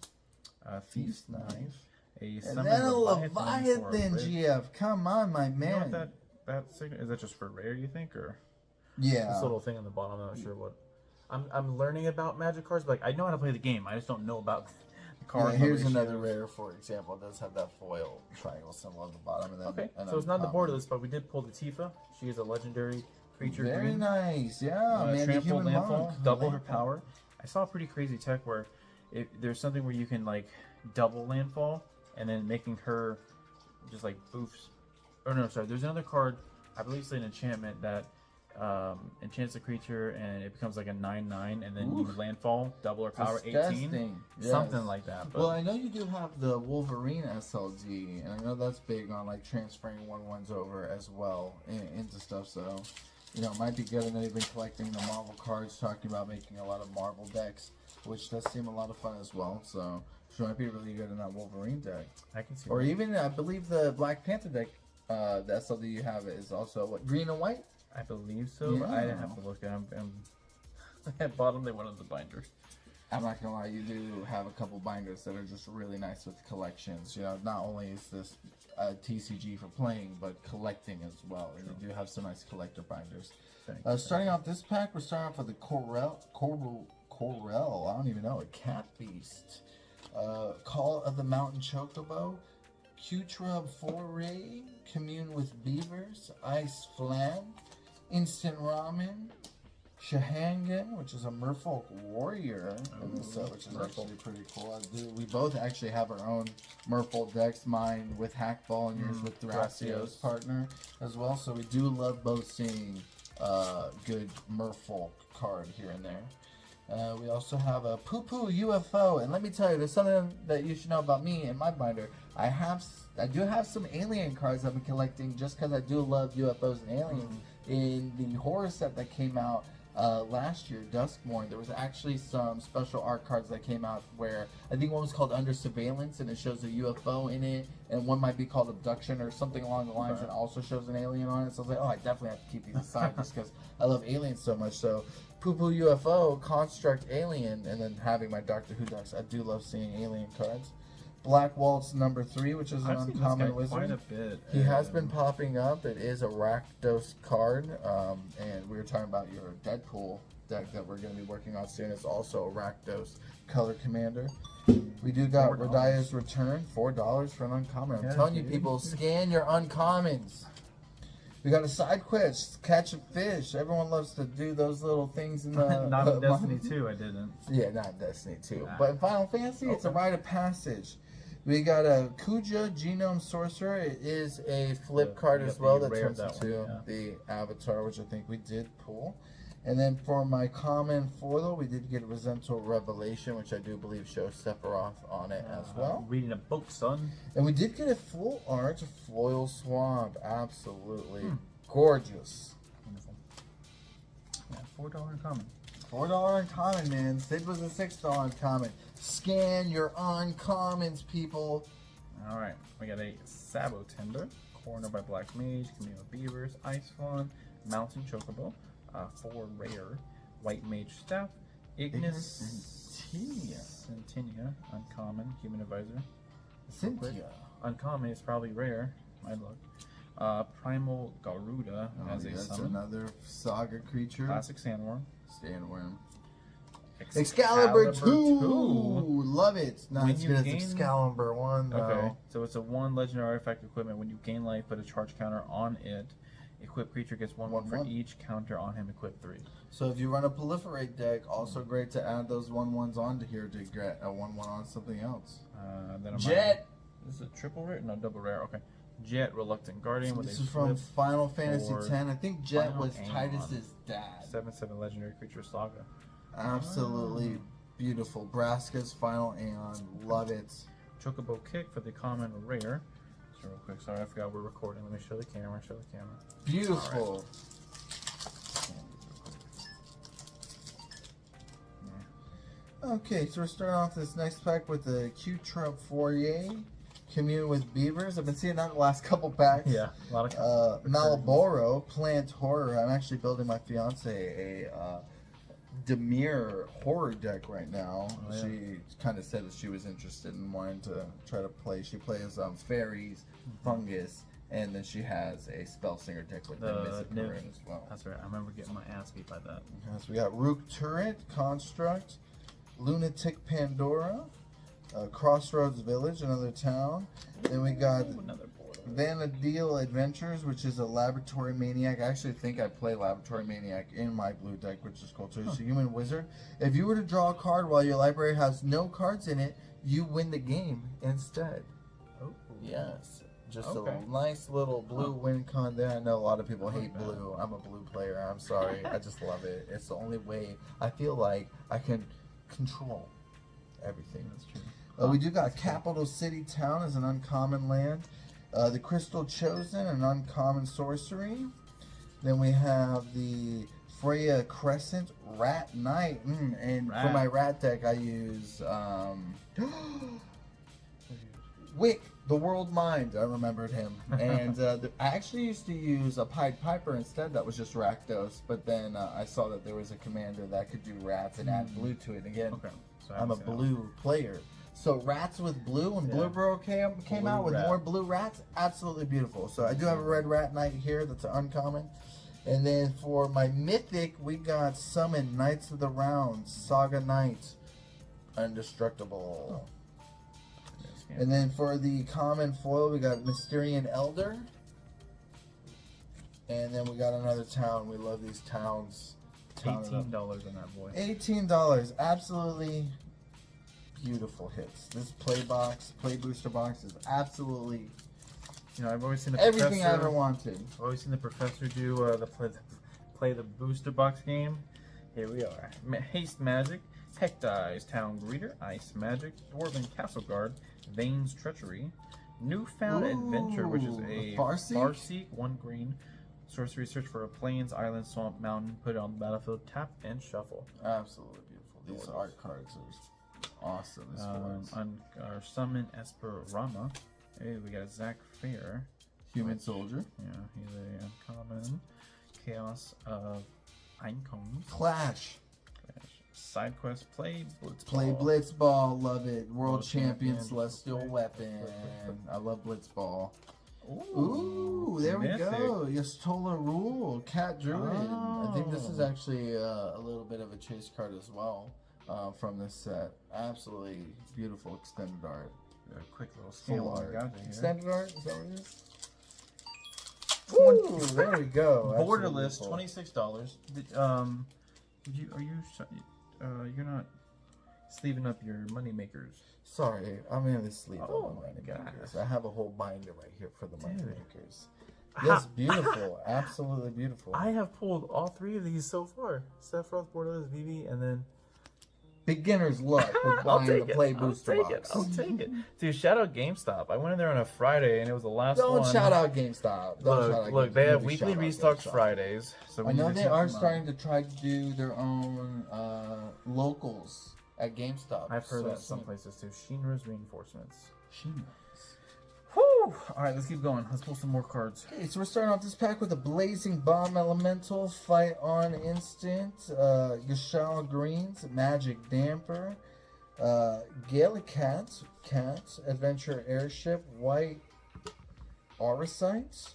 Feast Knife, a And Summon then a for Leviathan, red. GF. Come on, my You know man. what that sign is? That just for rare, you think, or Yeah. this little thing on the bottom? I'm not sure what. I'm learning about Magic cards, but like, I know how to play the game. I just don't know about the Yeah, card. here's ratios. another rare, for example. It does have that foil triangle symbol at the bottom. And then Okay, an so it's not the uncommon. borderless, but we did pull the Tifa. She is a legendary creature. Very green. nice. Yeah, man. The Trample human landfall, monk. double her power. I saw a pretty crazy tech where there's something where you can like double landfall and then making her just like boofs. Oh no, sorry. There's another card. I believe it's an enchantment that enchants a creature and it becomes like a 9/9, and then you Oof. landfall, double her power, 18, Disgusting. Yes. something like that. But Well, I know you do have the Wolverine SLG, and I know that's big on like transferring 1/1s over as well into stuff. So, you know, it might be good. I know you've been collecting the Marvel cards, talking about making a lot of Marvel decks, which does seem a lot of fun as well. So, she might be really good in that Wolverine deck, I can see. or that. even I believe the Black Panther deck. The SLD you have is also what, green and white. I believe so. But I didn't Yeah. have to look at them. At bottom, they went on the binder. I'm not gonna lie, you do have a couple binders that are just really nice with collections. You know, not only is this TCG for playing, but collecting as well. And you do have some nice collector binders. Thanks. Starting off this pack, we're starting off with the Corel. I don't even know, a cat beast. Call of the Mountain Chocobo. Q-Trub Foray. Commune with Beavers. Ice Flan. Instant Ramen. Shahangan, which is a Merfolk warrior in this set, which is actually pretty cool. We both actually have our own Merfolk decks, mine with Hackball and yours with Thrasios Thrasios. partner as well. So we do love both seeing good Merfolk card here and there. We also have a Poo Poo UFO, and let me tell you, there's something that you should know about me and my binder. I do have some alien cards I've been collecting just because I do love UFOs and aliens. In the horror set that came out last year, Duskmorn, there was actually some special art cards that came out where I think one was called Under Surveillance, and it shows a UFO in it, and one might be called Abduction or something along the lines, and also shows an alien on it. So I was like, oh, I definitely have to keep these aside just because I love aliens so much. So Poo Poo UFO, Construct Alien, and then having my Doctor Who decks. I do love seeing alien cards. Black Waltz number 3, which is an I've seen this guy uncommon quite wizard. a bit. He has been popping up. It is a Rakdos card, and we were talking about your Deadpool deck that we're going to be working on soon. It's also a Rakdos color commander. We do got $4. Radia's Return, $4 for an uncommon. I'm Yeah, telling you, dude. people, scan your uncommons. We got a side quest, catch a fish. Everyone loves to do those little things in the. Not in Destiny 2, I didn't. Yeah, not in Destiny 2. Ah. But in Final Fantasy, it's a Okay. rite of passage. We got a Kuja Genome Sorcerer. It is a flip Yeah, card you as got well the that rare turns of that into one, the Avatar, which I think we did pull. And then for my common foil, we did get Resentful Revelation, which I do believe shows Sephiroth on it as well. Reading a book, son. And we did get a full art foil swamp. Absolutely Hmm. gorgeous. Wonderful. Yeah, $4 uncommon. $4 uncommon, man. Sid was a $6 uncommon. Scan your uncommons, people. All right, we got a Sabo Tender, Corner by Black Mage, Camille Beavers, Ice Fawn, Mountain Chocobo, 4 rare, White Mage Staff, Ignis, Centinea, uncommon, Human Advisor. Cynthia. Uncommon is probably rare, my luck. Primal Garuda as a That's summon. another saga creature. Classic Sandworm. Sandworm. Excalibur 2. 2. Love it. Not When as you good as gain- Excalibur 1, though. Okay, so it's a 1 legendary artifact equipment. When you gain life, put a charge counter on it. Equipped creature gets 1/1 for 1/1. each counter on him. Equip 3. So if you run a proliferate deck, also great to add those 1/1s onto here to get a 1/1 on something else. Then Jet. This is a triple rare? No, double rare. Okay. Jet, Reluctant Guardian with This a is from flip, Final Fantasy for X. I think Jet Final was Aeon. Titus's dad. 7/7 legendary creature saga. Absolutely beautiful. Braska's Final Aeon. Love it. Chocobo Kick for the common rare. So real quick, sorry, I forgot we're recording. Let me show the camera. Beautiful. Okay, so we're starting off this next pack with the Q-Trump Fourier. Commune with Beavers. I've been seeing that in the last couple packs. Yeah, a lot of. Malboro, Plant Horror. I'm actually building my fiance a Demir horror deck right now. Oh, yeah. She kind of said that she was interested in wanting to try to play. She plays fairies, fungus, and then she has a Spellslinger deck with the The Mystic Nymph. Marin as well. That's right. I remember getting my ass beat by that. So we got Rook Turret, Construct, Lunatic Pandora, Crossroads Village, another town. Then we got Ooh, another portal. Vanadil Adventures, which is a Laboratory Maniac. I actually think I play Laboratory Maniac in my blue deck, which is cool too. It's a human wizard. If you were to draw a card while your library has no cards in it, you win the game instead. Oh, Yes. Just Okay. a nice little blue win con there. I know a lot of people I like hate that. blue. I'm a blue player. I'm sorry. I just love it. It's the only way I feel like I can control everything. That's true. We do got Capital City Town as an uncommon land. The Crystal Chosen, an uncommon sorcery. Then we have the Freya Crescent Rat Knight. And for Rat. my rat deck, I use Wick, the World Mind. I remembered him. And I actually used to use a Pied Piper instead that was just Rakdos. But then I saw that there was a commander that could do rats and add blue to it. Again, Okay. So I I'm a haven't seen blue player. So rats with blue, when Yeah. Bluebro came Blue out with rat. more blue rats, absolutely beautiful. So I do have a red rat knight here that's uncommon. And then for my mythic, we got Summon Knights of the Round, Saga Knight, Indestructible. that. And then for the common foil, we got Mysterian Elder. And then we got another town. We love these towns. Town it up. $18 on that boy. $18. Absolutely beautiful hits. This play booster box is absolutely You know, I've always seen the everything I professor. ever wanted. I've always seen the professor do play the booster box game. Here we are. Haste Magic, Hectize Town Greeter, Ice Magic, Dwarven Castle Guard, Vane's Treachery, Newfound Adventure, which is a Farseek? Farseek, 1 green. Sorcery, search for a plains, island, swamp, mountain, put it on the battlefield, tap, and shuffle. Absolutely beautiful. These Gorgeous. art cards are awesome as well. Our summon Esperama. Hey, we got Zach Fair. Human Soldier. Yeah, he's a uncommon. Chaos of Einkommen. Clash. Side quest, play Blitzball. Play Blitzball. Love it. World World Champion Champion. Celestial Weapon. I love Blitzball. Ooh, Ooh, there we mythic. go. Yastola Rule, Cat Druid. I think this is Oh. actually a little bit of a chase card as well from this set. Absolutely beautiful extended art. A quick little scan Full while I art. got you here. Extended art? Is that what it is? Ooh, there we go. Borderless, Absolutely $26. You're not sleeving up your money makers. Sorry, I'm in the sleep. Oh on my the money gosh. makers. I have a whole binder right here for the money Dude. makers. Yes, beautiful. Absolutely beautiful. I have pulled all 3 of these so far. Sephiroth, Borderless, Vivi, and then... Beginner's luck with buying the Play Booster box. I'll take it. Dude, shout out GameStop. I went in there on a Friday and it was the last one. Don't shout out GameStop. Don't shout out Look, they GameStop. have You weekly shout out restocks GameStop. Fridays. So I we know need to they check are them out. starting to try to do their own locals at GameStop. I've heard so that some soon. places too. Shinra's reinforcements. Shima. Whew! Alright, let's keep going. Let's pull some more cards. Okay, so we're starting off this pack with a Blazing Bomb Elemental, Fight On Instant, Gashal Greens, Magic Damper, Cat, Adventure Airship, White Auracite.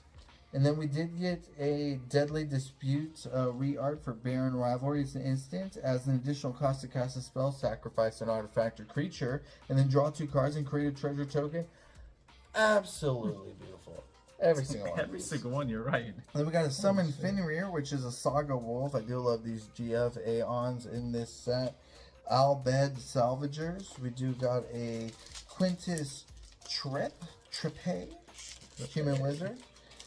And then we did get a Deadly Dispute re-art for Baron Rivalry. It's an instant. As an additional cost to cast a spell, sacrifice an artifact or creature, and then draw 2 cards and create a treasure token. Absolutely beautiful. Every single one. Every single one, you're right. Then we got a Summon Fenrir, which is a Saga Wolf. I do love these GF Aeons in this set. Albed Salvagers. We do got a Quintus Trippe, Human Wizard.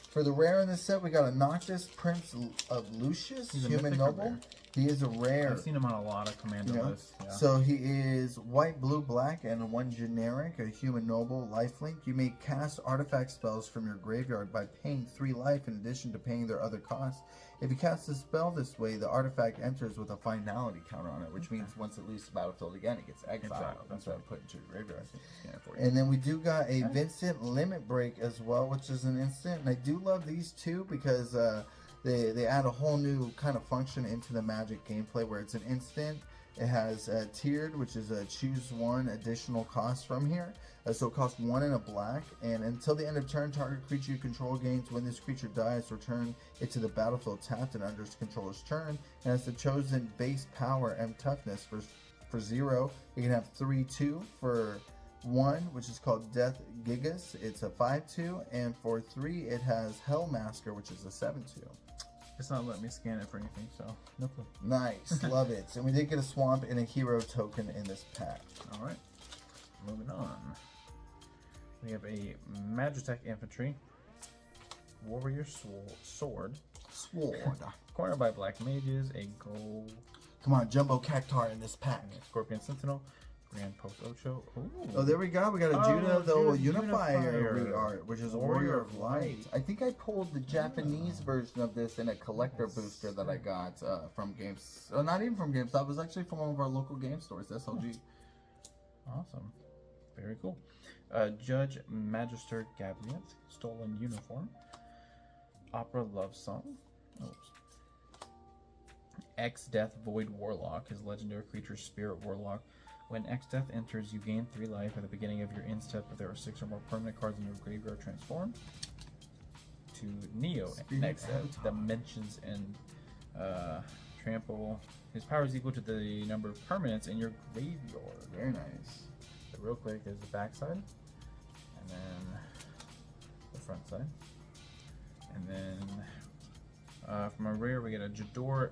For the rare in this set, we got a Noctis Prince of Lucius, He's a Human mythic or Noble. rare? He is a rare. I've seen him on a lot of Commando You know? lists. Yeah. So he is white, blue, black, and 1 generic, a human noble, lifelink. You may cast artifact spells from your graveyard by paying 3 life in addition to paying their other costs. If you cast a spell this way, the artifact enters with a finality counter on it, which means once it leaves the battlefield again, it gets exiled Exactly. instead of put into your graveyard. Scan it for you. And then we do got a Vincent Limit Break as well, which is an instant. And I do love these two because they add a whole new kind of function into the Magic gameplay where it's an instant. It has tiered, which is a choose 1 additional cost from here. So it costs 1 and a black. And until the end of turn, target creature you control gains. When this creature dies, return it to the battlefield tapped and under its controller's turn. And has the chosen base power and toughness for 0. You can have 3/2 for 1, which is called Death Gigas. It's a 5/2. And for 3, it has Hellmasker, which is a 7/2. It's not letting me scan it for anything, so no clue. Nice, love it. And we did get a swamp and a hero token in this pack. All right, moving on. We have a Magitech Infantry, Warrior Sword, cornered by Black Mages, a Gold Come on, Jumbo Cactar in this pack. Scorpion Sentinel, Grand Post Ocho. Ooh. Oh, there we go. We got a Oh, Judah the Judah Unifier Unifier. re-art, which is a Warrior of Light. I think I pulled the Japanese version of this in a collector booster that I got from Games. Not even from GameStop. It was actually from one of our local game stores, SLG. Awesome. Very cool. Judge Magister Gabriet, Stolen Uniform. Opera Love Song. Oops. X-Death Void Warlock, his legendary creature Spirit Warlock. When X-Death enters, you gain 3 life at the beginning of your end step if there are 6 or more permanent cards in your graveyard transform. To Neo, next Dimensions and Trample. His power is equal to the number of permanents in your graveyard. Very nice. So real quick, there's the back side, and then the front side. And then from our rear, we get a Jador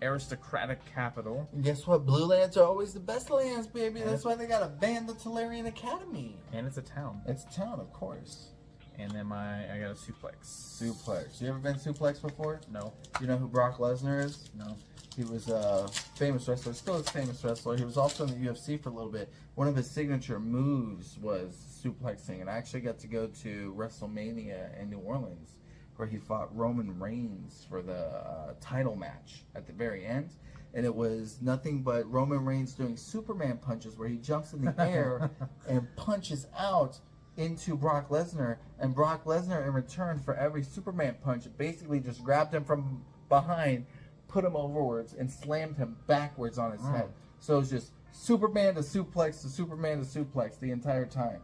Aristocratic Capital. And guess what? Blue lands are always the best lands, baby. That's why they got to ban the Tolarian Academy. And it's a town. It's a town, of course. And then I got a Suplex. Suplex. You ever been Suplex before? No. You know who Brock Lesnar is? No. He was a famous wrestler, still is a famous wrestler. He was also in the UFC for a little bit. One of his signature moves was suplexing, and I actually got to go to WrestleMania in New Orleans, where he fought Roman Reigns for the title match at the very end. And it was nothing but Roman Reigns doing Superman punches, where he jumps in the air and punches out into Brock Lesnar, and Brock Lesnar in return for every Superman punch basically just grabbed him from behind, put him overwards, and slammed him backwards on his head. So it was just Superman to suplex to Superman to suplex the entire time.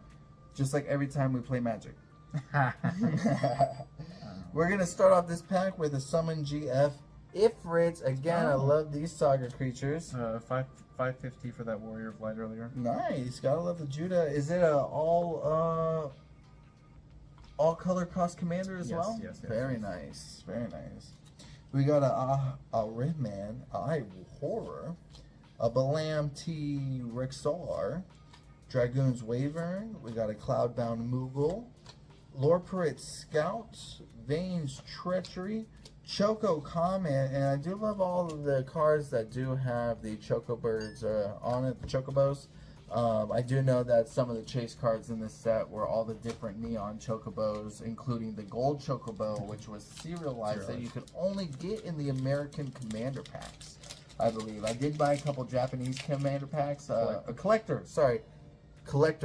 Just like every time we play Magic. We're going to start off this pack with a Summon GF Ifrit. Again, I love these Saga creatures. 550 for that Warrior of Light earlier. Nice. Gotta love the Judah. Is it a all all color cost commander as Yes, well. yes, yes, Very yes. nice, very nice. We got a Redman, a Horror, a Balam T Rexar, Dragoon's Wyvern. We got a Cloudbound Moogle, Lorparit Scout, Vane's Treachery, Choco Comet, and I do love all of the cards that do have the Choco Birds on it, the Chocobos. I do know that some of the chase cards in this set were all the different neon Chocobos, including the gold Chocobo, which was serialized that you could only get in the American Commander packs, I believe. I did buy a couple Japanese Commander packs, collector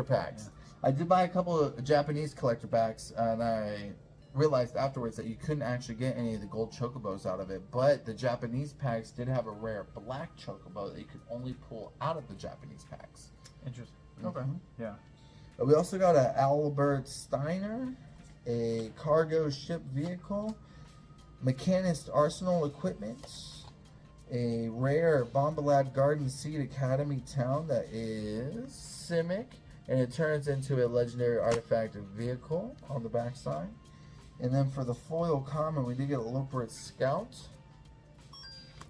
packs. I did buy a couple of Japanese collector packs, and I realized afterwards that you couldn't actually get any of the gold Chocobos out of it, but the Japanese packs did have a rare black Chocobo that you could only pull out of the Japanese packs. Interesting. Okay. Yeah. We also got a Albert Steiner, a cargo ship vehicle, Mechanist Arsenal equipment, a rare Bombalad Garden Seed Academy town that is Simic, and it turns into a legendary artifact vehicle on the backside. And then for the foil common, we did get a Loperit Scout.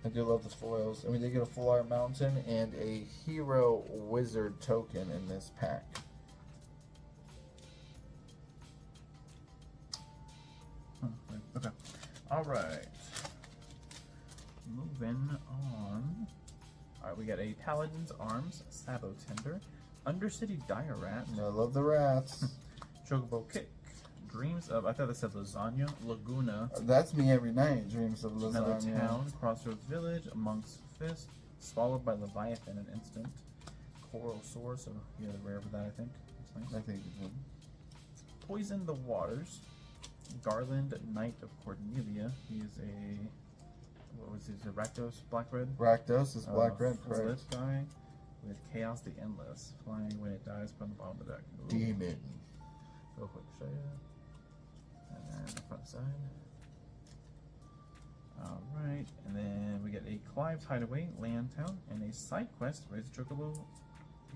I do love the foils. And we did get a Full Art Mountain and a Hero Wizard token in this pack. Okay. All right. Moving on. All right, we got a Paladin's Arms, Sabo Tender, Undercity Dire Rat, I love the rats. Chocobo Kick, Dreams of, I thought that said Lasagna, Laguna, That's me every night. Dreams of Mellow Lasagna. Town, Crossroads Village, Monk's Fist, Swallowed by Leviathan in an Instant, Coral Source, so you have a rare for that, I think. That's nice. I think it's good. Poison the Waters, Garland, Knight of Cornelia. He is a, what was his, a Rakdos, black red? Rakdos is black red, Lit correct? guy with Chaos the Endless, flying when it dies from the bottom of the deck. Ooh. Demon. Real quick, show you. And then the front side. Alright, and then we get a Clive's Hideaway, Land Town, and a side quest, Raise the Chocobo.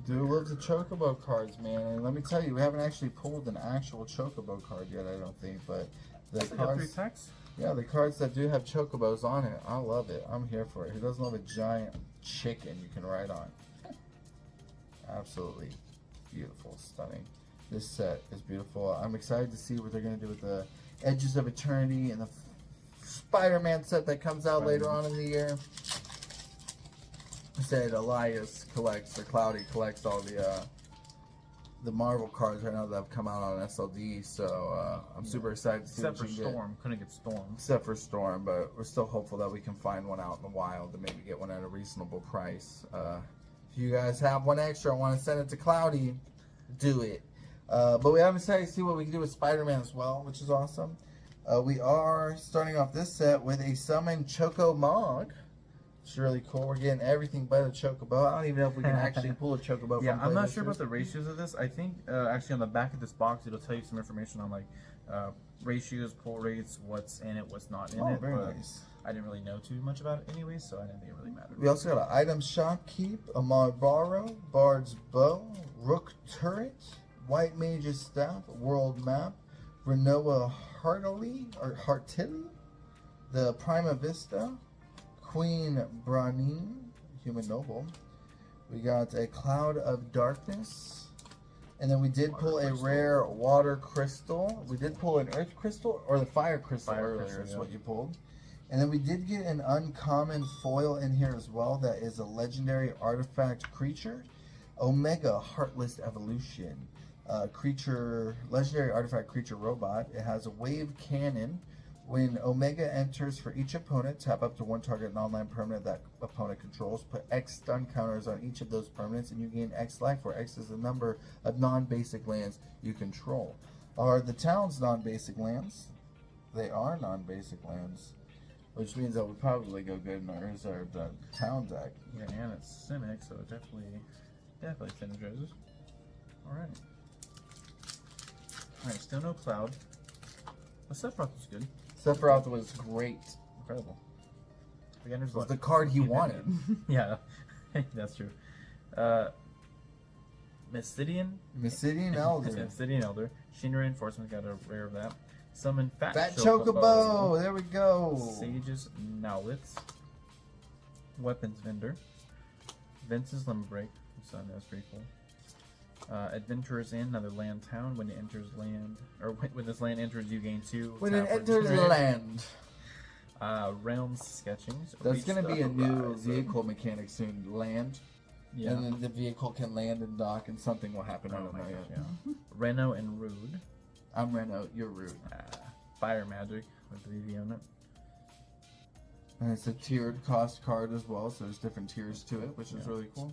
Do love the Chocobo cards, man. And let me tell you, we haven't actually pulled an actual Chocobo card yet, I don't think. But the They got 3 cards, packs. yeah, the cards that do have Chocobos on it, I love it. I'm here for it. Who doesn't love a giant chicken you can ride on? Absolutely beautiful, stunning. This set is beautiful. I'm excited to see what they're going to do with the Edges of Eternity and the Spider-Man set that comes out later on in the year. I said Elias collects, or Cloudy collects all the Marvel cards right now that have come out on SLD, so I'm super excited to see Except for what you get. Storm. Couldn't get Storm. Except for Storm, but we're still hopeful that we can find one out in the wild and maybe get one at a reasonable price. If you guys have one extra and want to send it to Cloudy, do it. But we haven't decided to see what we can do with Spider-Man as well, which is awesome. We are starting off this set with a Summon Choco Mog. It's really cool. We're getting everything but a Chocobo. I don't even know if we can actually pull a Chocobo. Yeah, from I'm not Playboosters. sure about the ratios of this. I think actually on the back of this box it'll tell you some information on like ratios, pull rates, what's in it, what's not in Oh, it. very but nice. I didn't really know too much about it anyway, so I didn't think it really mattered. We also got an Item Shop Keep, a Marlboro, Bard's Bow, Rook Turret, White Mage's Staff, World Map, Renoa Hartilly, the Prima Vista, Queen Branine, Human Noble. We got a Cloud of Darkness. And then we did pull a rare Water Crystal. We did pull an Earth Crystal, or the Fire Crystal earlier is what you pulled. And then we did get an uncommon foil in here as well that is a legendary artifact creature. Omega Heartless Evolution. Legendary artifact creature robot. It has a wave cannon. When Omega enters for each opponent, tap up to one target non-land permanent that opponent controls. Put X stun counters on each of those permanents, and you gain X life, where X is the number of non-basic lands you control. Are the town's non-basic lands? They are non-basic lands, which means that would probably go good in our reserved town deck. Yeah, and it's Simic, so it definitely synergizes. Alright. Alright, still no Cloud. The Sephiroth was good. Sephiroth was great. Incredible. Beginner's It was luck. the card he wanted. Yeah, that's true. Mystidian Mystidian Elder. Mystidian Elder, Shinra Reinforcement got a rare of that. Summon Fat Chocobo. There we go. Sage's Nowlitz. Weapons Vendor. Vince's Limberbreak. So that's pretty cool. Adventurer's Inn, another land town. When it enters land, or when this land enters, you gain 2. When tap it for enters turn. land. Realms Sketchings. That's going to be a new Restock vehicle mechanic soon. Land. Yeah. And then the vehicle can land and dock, and something will happen. I Oh don't my know gosh, yet. yeah. Reno and Rude. I'm Reno. You're rude. Fire Magic with the VV on it. And it's a tiered cost card as well, so there's different tiers to it, which is Yeah. really cool.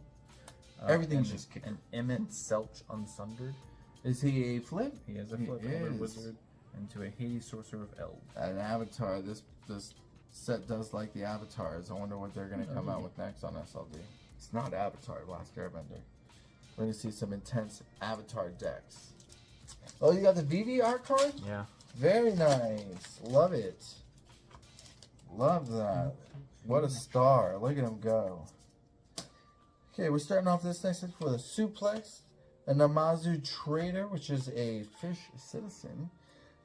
Everything's and just an Emmett Selch Unsundered. Is he a flip? He is a He flip Elder is. Wizard into a Hades Sorcerer of Eld. An avatar. This set does like the avatars. I wonder what they're gonna come out with next on SLD. It's not Avatar, Last Airbender. We're gonna see some intense Avatar decks. Oh, you got the VVR card? Yeah. Very nice. Love it. Love that. What a star. Look at him go. Okay, we're starting off this next with a Suplex, a Namazu Trader, which is a fish citizen,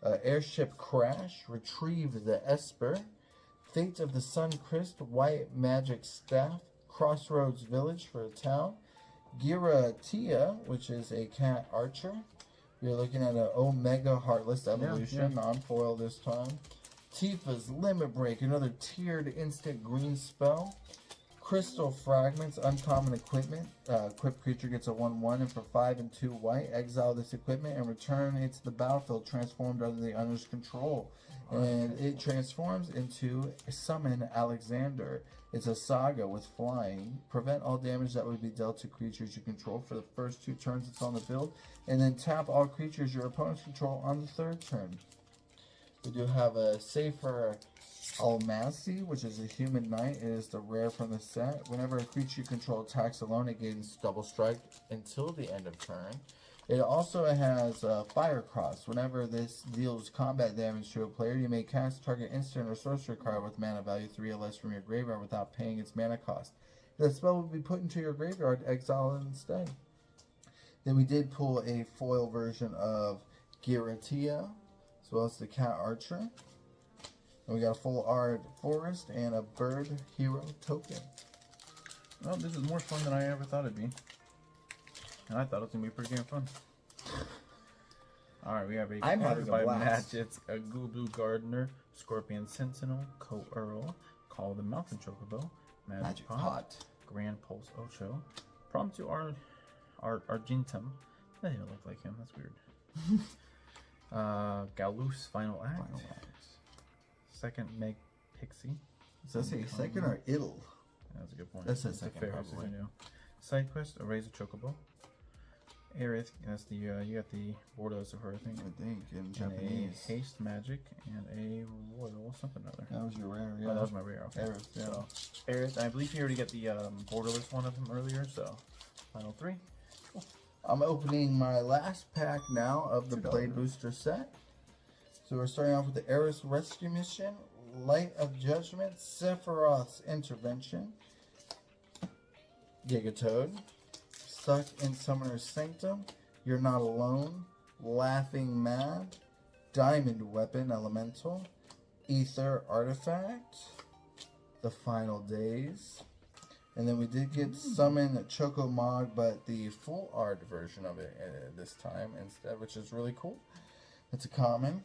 Airship Crash, Retrieve the Esper, Fate of the Sun Christ, White Magic Staff, Crossroads Village for a town, Gira Tia, which is a cat archer. You're looking at an Omega Heartless Evolution, non-foil this time. Tifa's Limit Break, another tiered instant green spell. Crystal Fragments, uncommon equipment. Equipped creature gets a 1/1, and for 5 and 2 white, exile this equipment and return it to the battlefield transformed under the owner's control. And it transforms into Summon Alexander. It's a saga with flying. Prevent all damage that would be dealt to creatures you control for the first 2 turns it's on the field. And then tap all creatures your opponents control on the 3rd turn. We do have a Safer Almasi, which is a human knight. It is the rare from the set. Whenever a creature you control attacks alone, it gains double strike until the end of turn. It also has Fire Cross. Whenever this deals combat damage to a player, you may cast target instant or sorcery card with mana value 3 or less from your graveyard without paying its mana cost. The spell will be put into your graveyard, exile it instead. Then we did pull a foil version of Giratia, as well as the Cat Archer. And we got a full art forest and a bird hero token. Well, this is more fun than I ever thought it'd be. And I thought it was going to be pretty damn fun. Alright, we have a I'm card having a by blast. Magic's a Gulu Gardener, Scorpion Sentinel, Co-Earl, Call the Mountain Chocobo, Magic Pot, Grand Pulse Ocho, Promptu Argentum. That didn't look like him, that's weird. Galus Final Act. Second Meg Pixie. Does that say second or ill? That's a good point. That says It's a second, fair probably. decision, yeah. Side quest: Erase a Chocobo. Aerith, that's the you got the Bordeaux of her, I think. I think in And Japanese. a Haste Magic and a Royal something or other. That was your rare, yeah. Oh, that was my rare. Okay. Aerith, yeah. So Aerith, I believe you already got the borderless one of them earlier. So final 3. I'm opening my last pack now of the $2. Blade Booster set. So we're starting off with the Eris Rescue Mission, Light of Judgment, Sephiroth's Intervention, Gigatoad, Stuck in Summoner's Sanctum, You're Not Alone, Laughing Mad, Diamond Weapon Elemental, Ether Artifact, The Final Days, and then we did get Summon Chocomog, but the full art version of it this time instead, which is really cool. It's a common.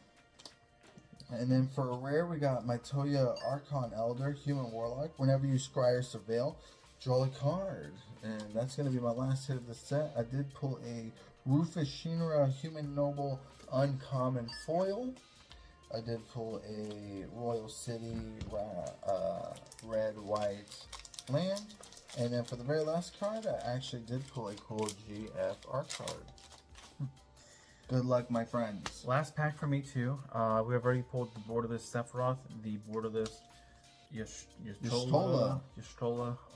And then for a rare, we got Mitoya Archon Elder, Human Warlock. Whenever you scry or surveil, draw a card. And that's going to be my last hit of the set. I did pull a Rufus Shinra Human Noble Uncommon Foil. I did pull a Royal City Red, White Land. And then for the very last card, I actually did pull a cool GFR card. Good luck, my friends. Last pack for me too. We have already pulled the borderless Sephiroth, the borderless Y'shtola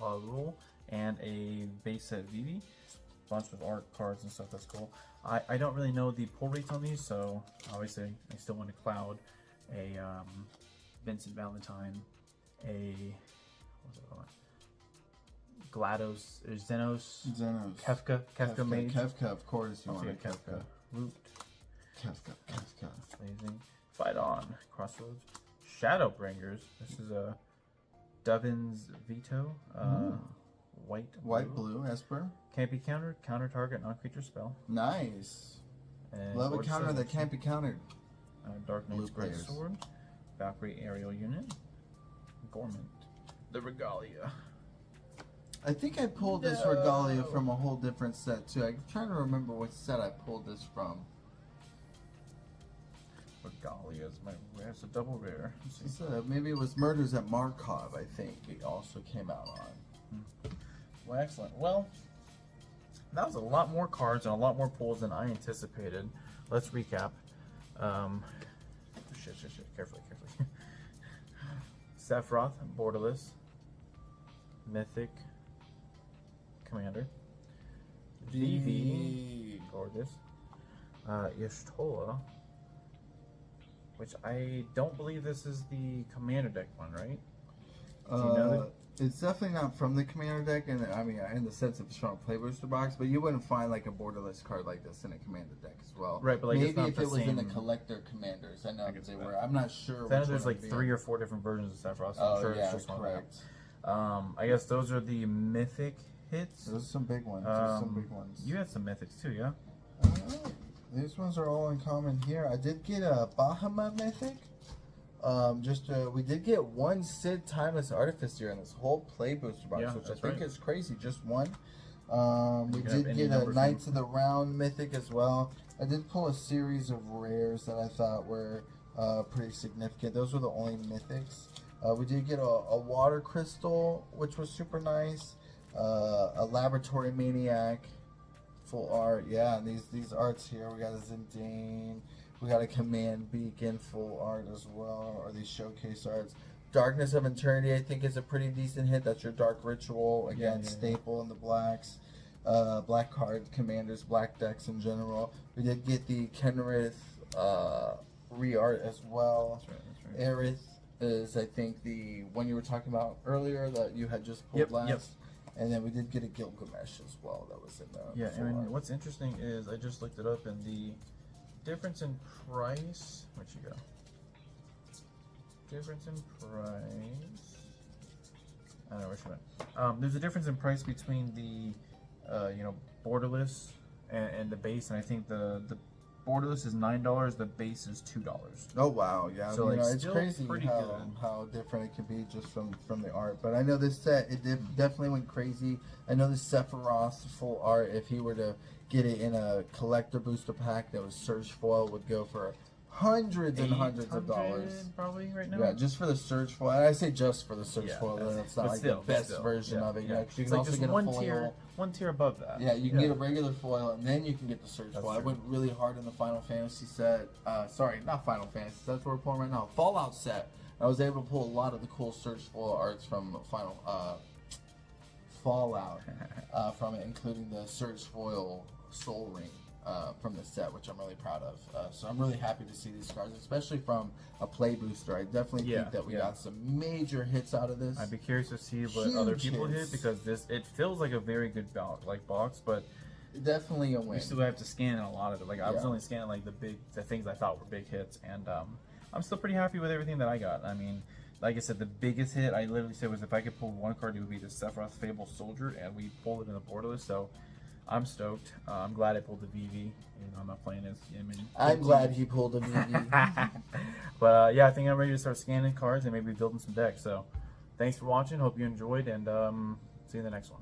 rule, and a base set Vivi. Bunch of art cards and stuff. That's cool. I don't really know the pull rates on these, so obviously I still want to cloud a Vincent Valentine, a what's it called? GLaDOS, or Xenos, Xenos. Kefka Mage. Kefka, of course. You I'll want take a Kefka. Root. Kafka. Blazing. Fight on. Crossroads. Shadowbringers. This is a Dovin's Veto. White Blue, Esper. Can't be countered. Counter target non-creature spell. Nice. And Love a Lord counter that Sylvan's, can't be countered. Dark Knight's Blue players. Greatsword. Valkyrie Aerial Unit. Gorment. The Regalia. I think I pulled this Regalia from a whole different set too. I'm trying to remember what set I pulled this from. Regalia is my rare. It's a double rare. Let's see. Maybe it was Murders at Markov, I think it also came out on. Well, excellent. Well, that was a lot more cards and a lot more pulls than I anticipated. Let's recap. Shit. Carefully. Sephiroth, Borderless, Mythic, Commander, Vivi, gorgeous, Y'shtola, which I don't believe this is the Commander deck one, right? Do you know It's definitely not from the Commander deck, and I mean, in the sense of it's from a Play Booster box, but you wouldn't find like a Borderless card like this in a Commander deck as well. Right, but like, it's maybe not if the it was in the same- Collector Commanders, I know I that can they see were. that. I'm not sure. Then which there's one like it would be 3 in. or 4 different versions of Sephiroth, so Oh I'm sure yeah, it's just one of them. correct. I guess those are the Mythic hits. Those are some big ones. There's some big ones. You had some Mythics too, yeah? These ones are all in common here. I did get a Bahamut Mythic. We did get one Sid Timeless Artificer in this whole Play Booster box, Yeah, which I that's think right. is crazy. Just one. We can have did any get a number of Knights them. of the Round Mythic as well. I did pull a series of rares that I thought were pretty significant. Those were the only Mythics. We did get a Water Crystal, which was super nice. A Laboratory Maniac, full art. Yeah, and these arts here. We got a Zindane. We got a Command Beacon, full art as well. Or these showcase arts. Darkness of Eternity, I think, is a pretty decent hit. That's your Dark Ritual. Again, Yeah. staple in the blacks. Black card commanders, black decks in general. We did get the Kenrith re-art as well. That's right. Aerith is, I think, the one you were talking about earlier that you had just pulled Yep, last. yep. And then we did get a Gilgamesh as well that was in the Yeah, full and art. what's interesting is I just looked it up, and the difference in price. Where'd you go? Difference in price. I don't know where she went. There's a difference in price between the, Borderless and the base, and I think the Borderless is $9. The base is $2. Oh wow, yeah. So, like, it's still crazy pretty how, good. how different it can be just from the art. But I know this set definitely went crazy. I know this Sephiroth full art, if he were to get it in a collector booster pack that was Surge Foil, would go for hundreds and hundreds of dollars. Probably right now. Yeah, just for the Surge Foil. And I say just for the Surge Yeah, Foil, that's- then it's not but like still, the best still, version yeah, of it. yeah. Yeah, 'cause you It's can like also just get a one foil. one tier above that. Yeah, you can get a regular foil, and then you can get the Surge That's Foil. I true. went really hard in the Final Fantasy set. Sorry, not Final Fantasy. That's what we're pulling right now. Fallout set. I was able to pull a lot of the cool Surge Foil arts from Fallout from it, including the Surge Foil Soul Ring from the set, which I'm really proud of. So I'm really happy to see these cards, especially from a Play Booster. I definitely Yeah, think that we yeah. got some major hits out of this. I'd be curious to see what other Huge people hits. hit, because it feels like a very good box, but Definitely a win. we still have to scan in a lot of it. Like I was Yeah. only scanning like the things I thought were big hits, and I'm still pretty happy with everything that I got. I mean, like I said, the biggest hit I literally said was if I could pull one card, it would be the Sephiroth Fable Soldier, and we pulled it in the Borderless. So I'm stoked. I'm glad I pulled the VV. I'm not playing as him. I'm glad he pulled a VV. But yeah, I think I'm ready to start scanning cards and maybe building some decks. So thanks for watching. Hope you enjoyed, and see you in the next one.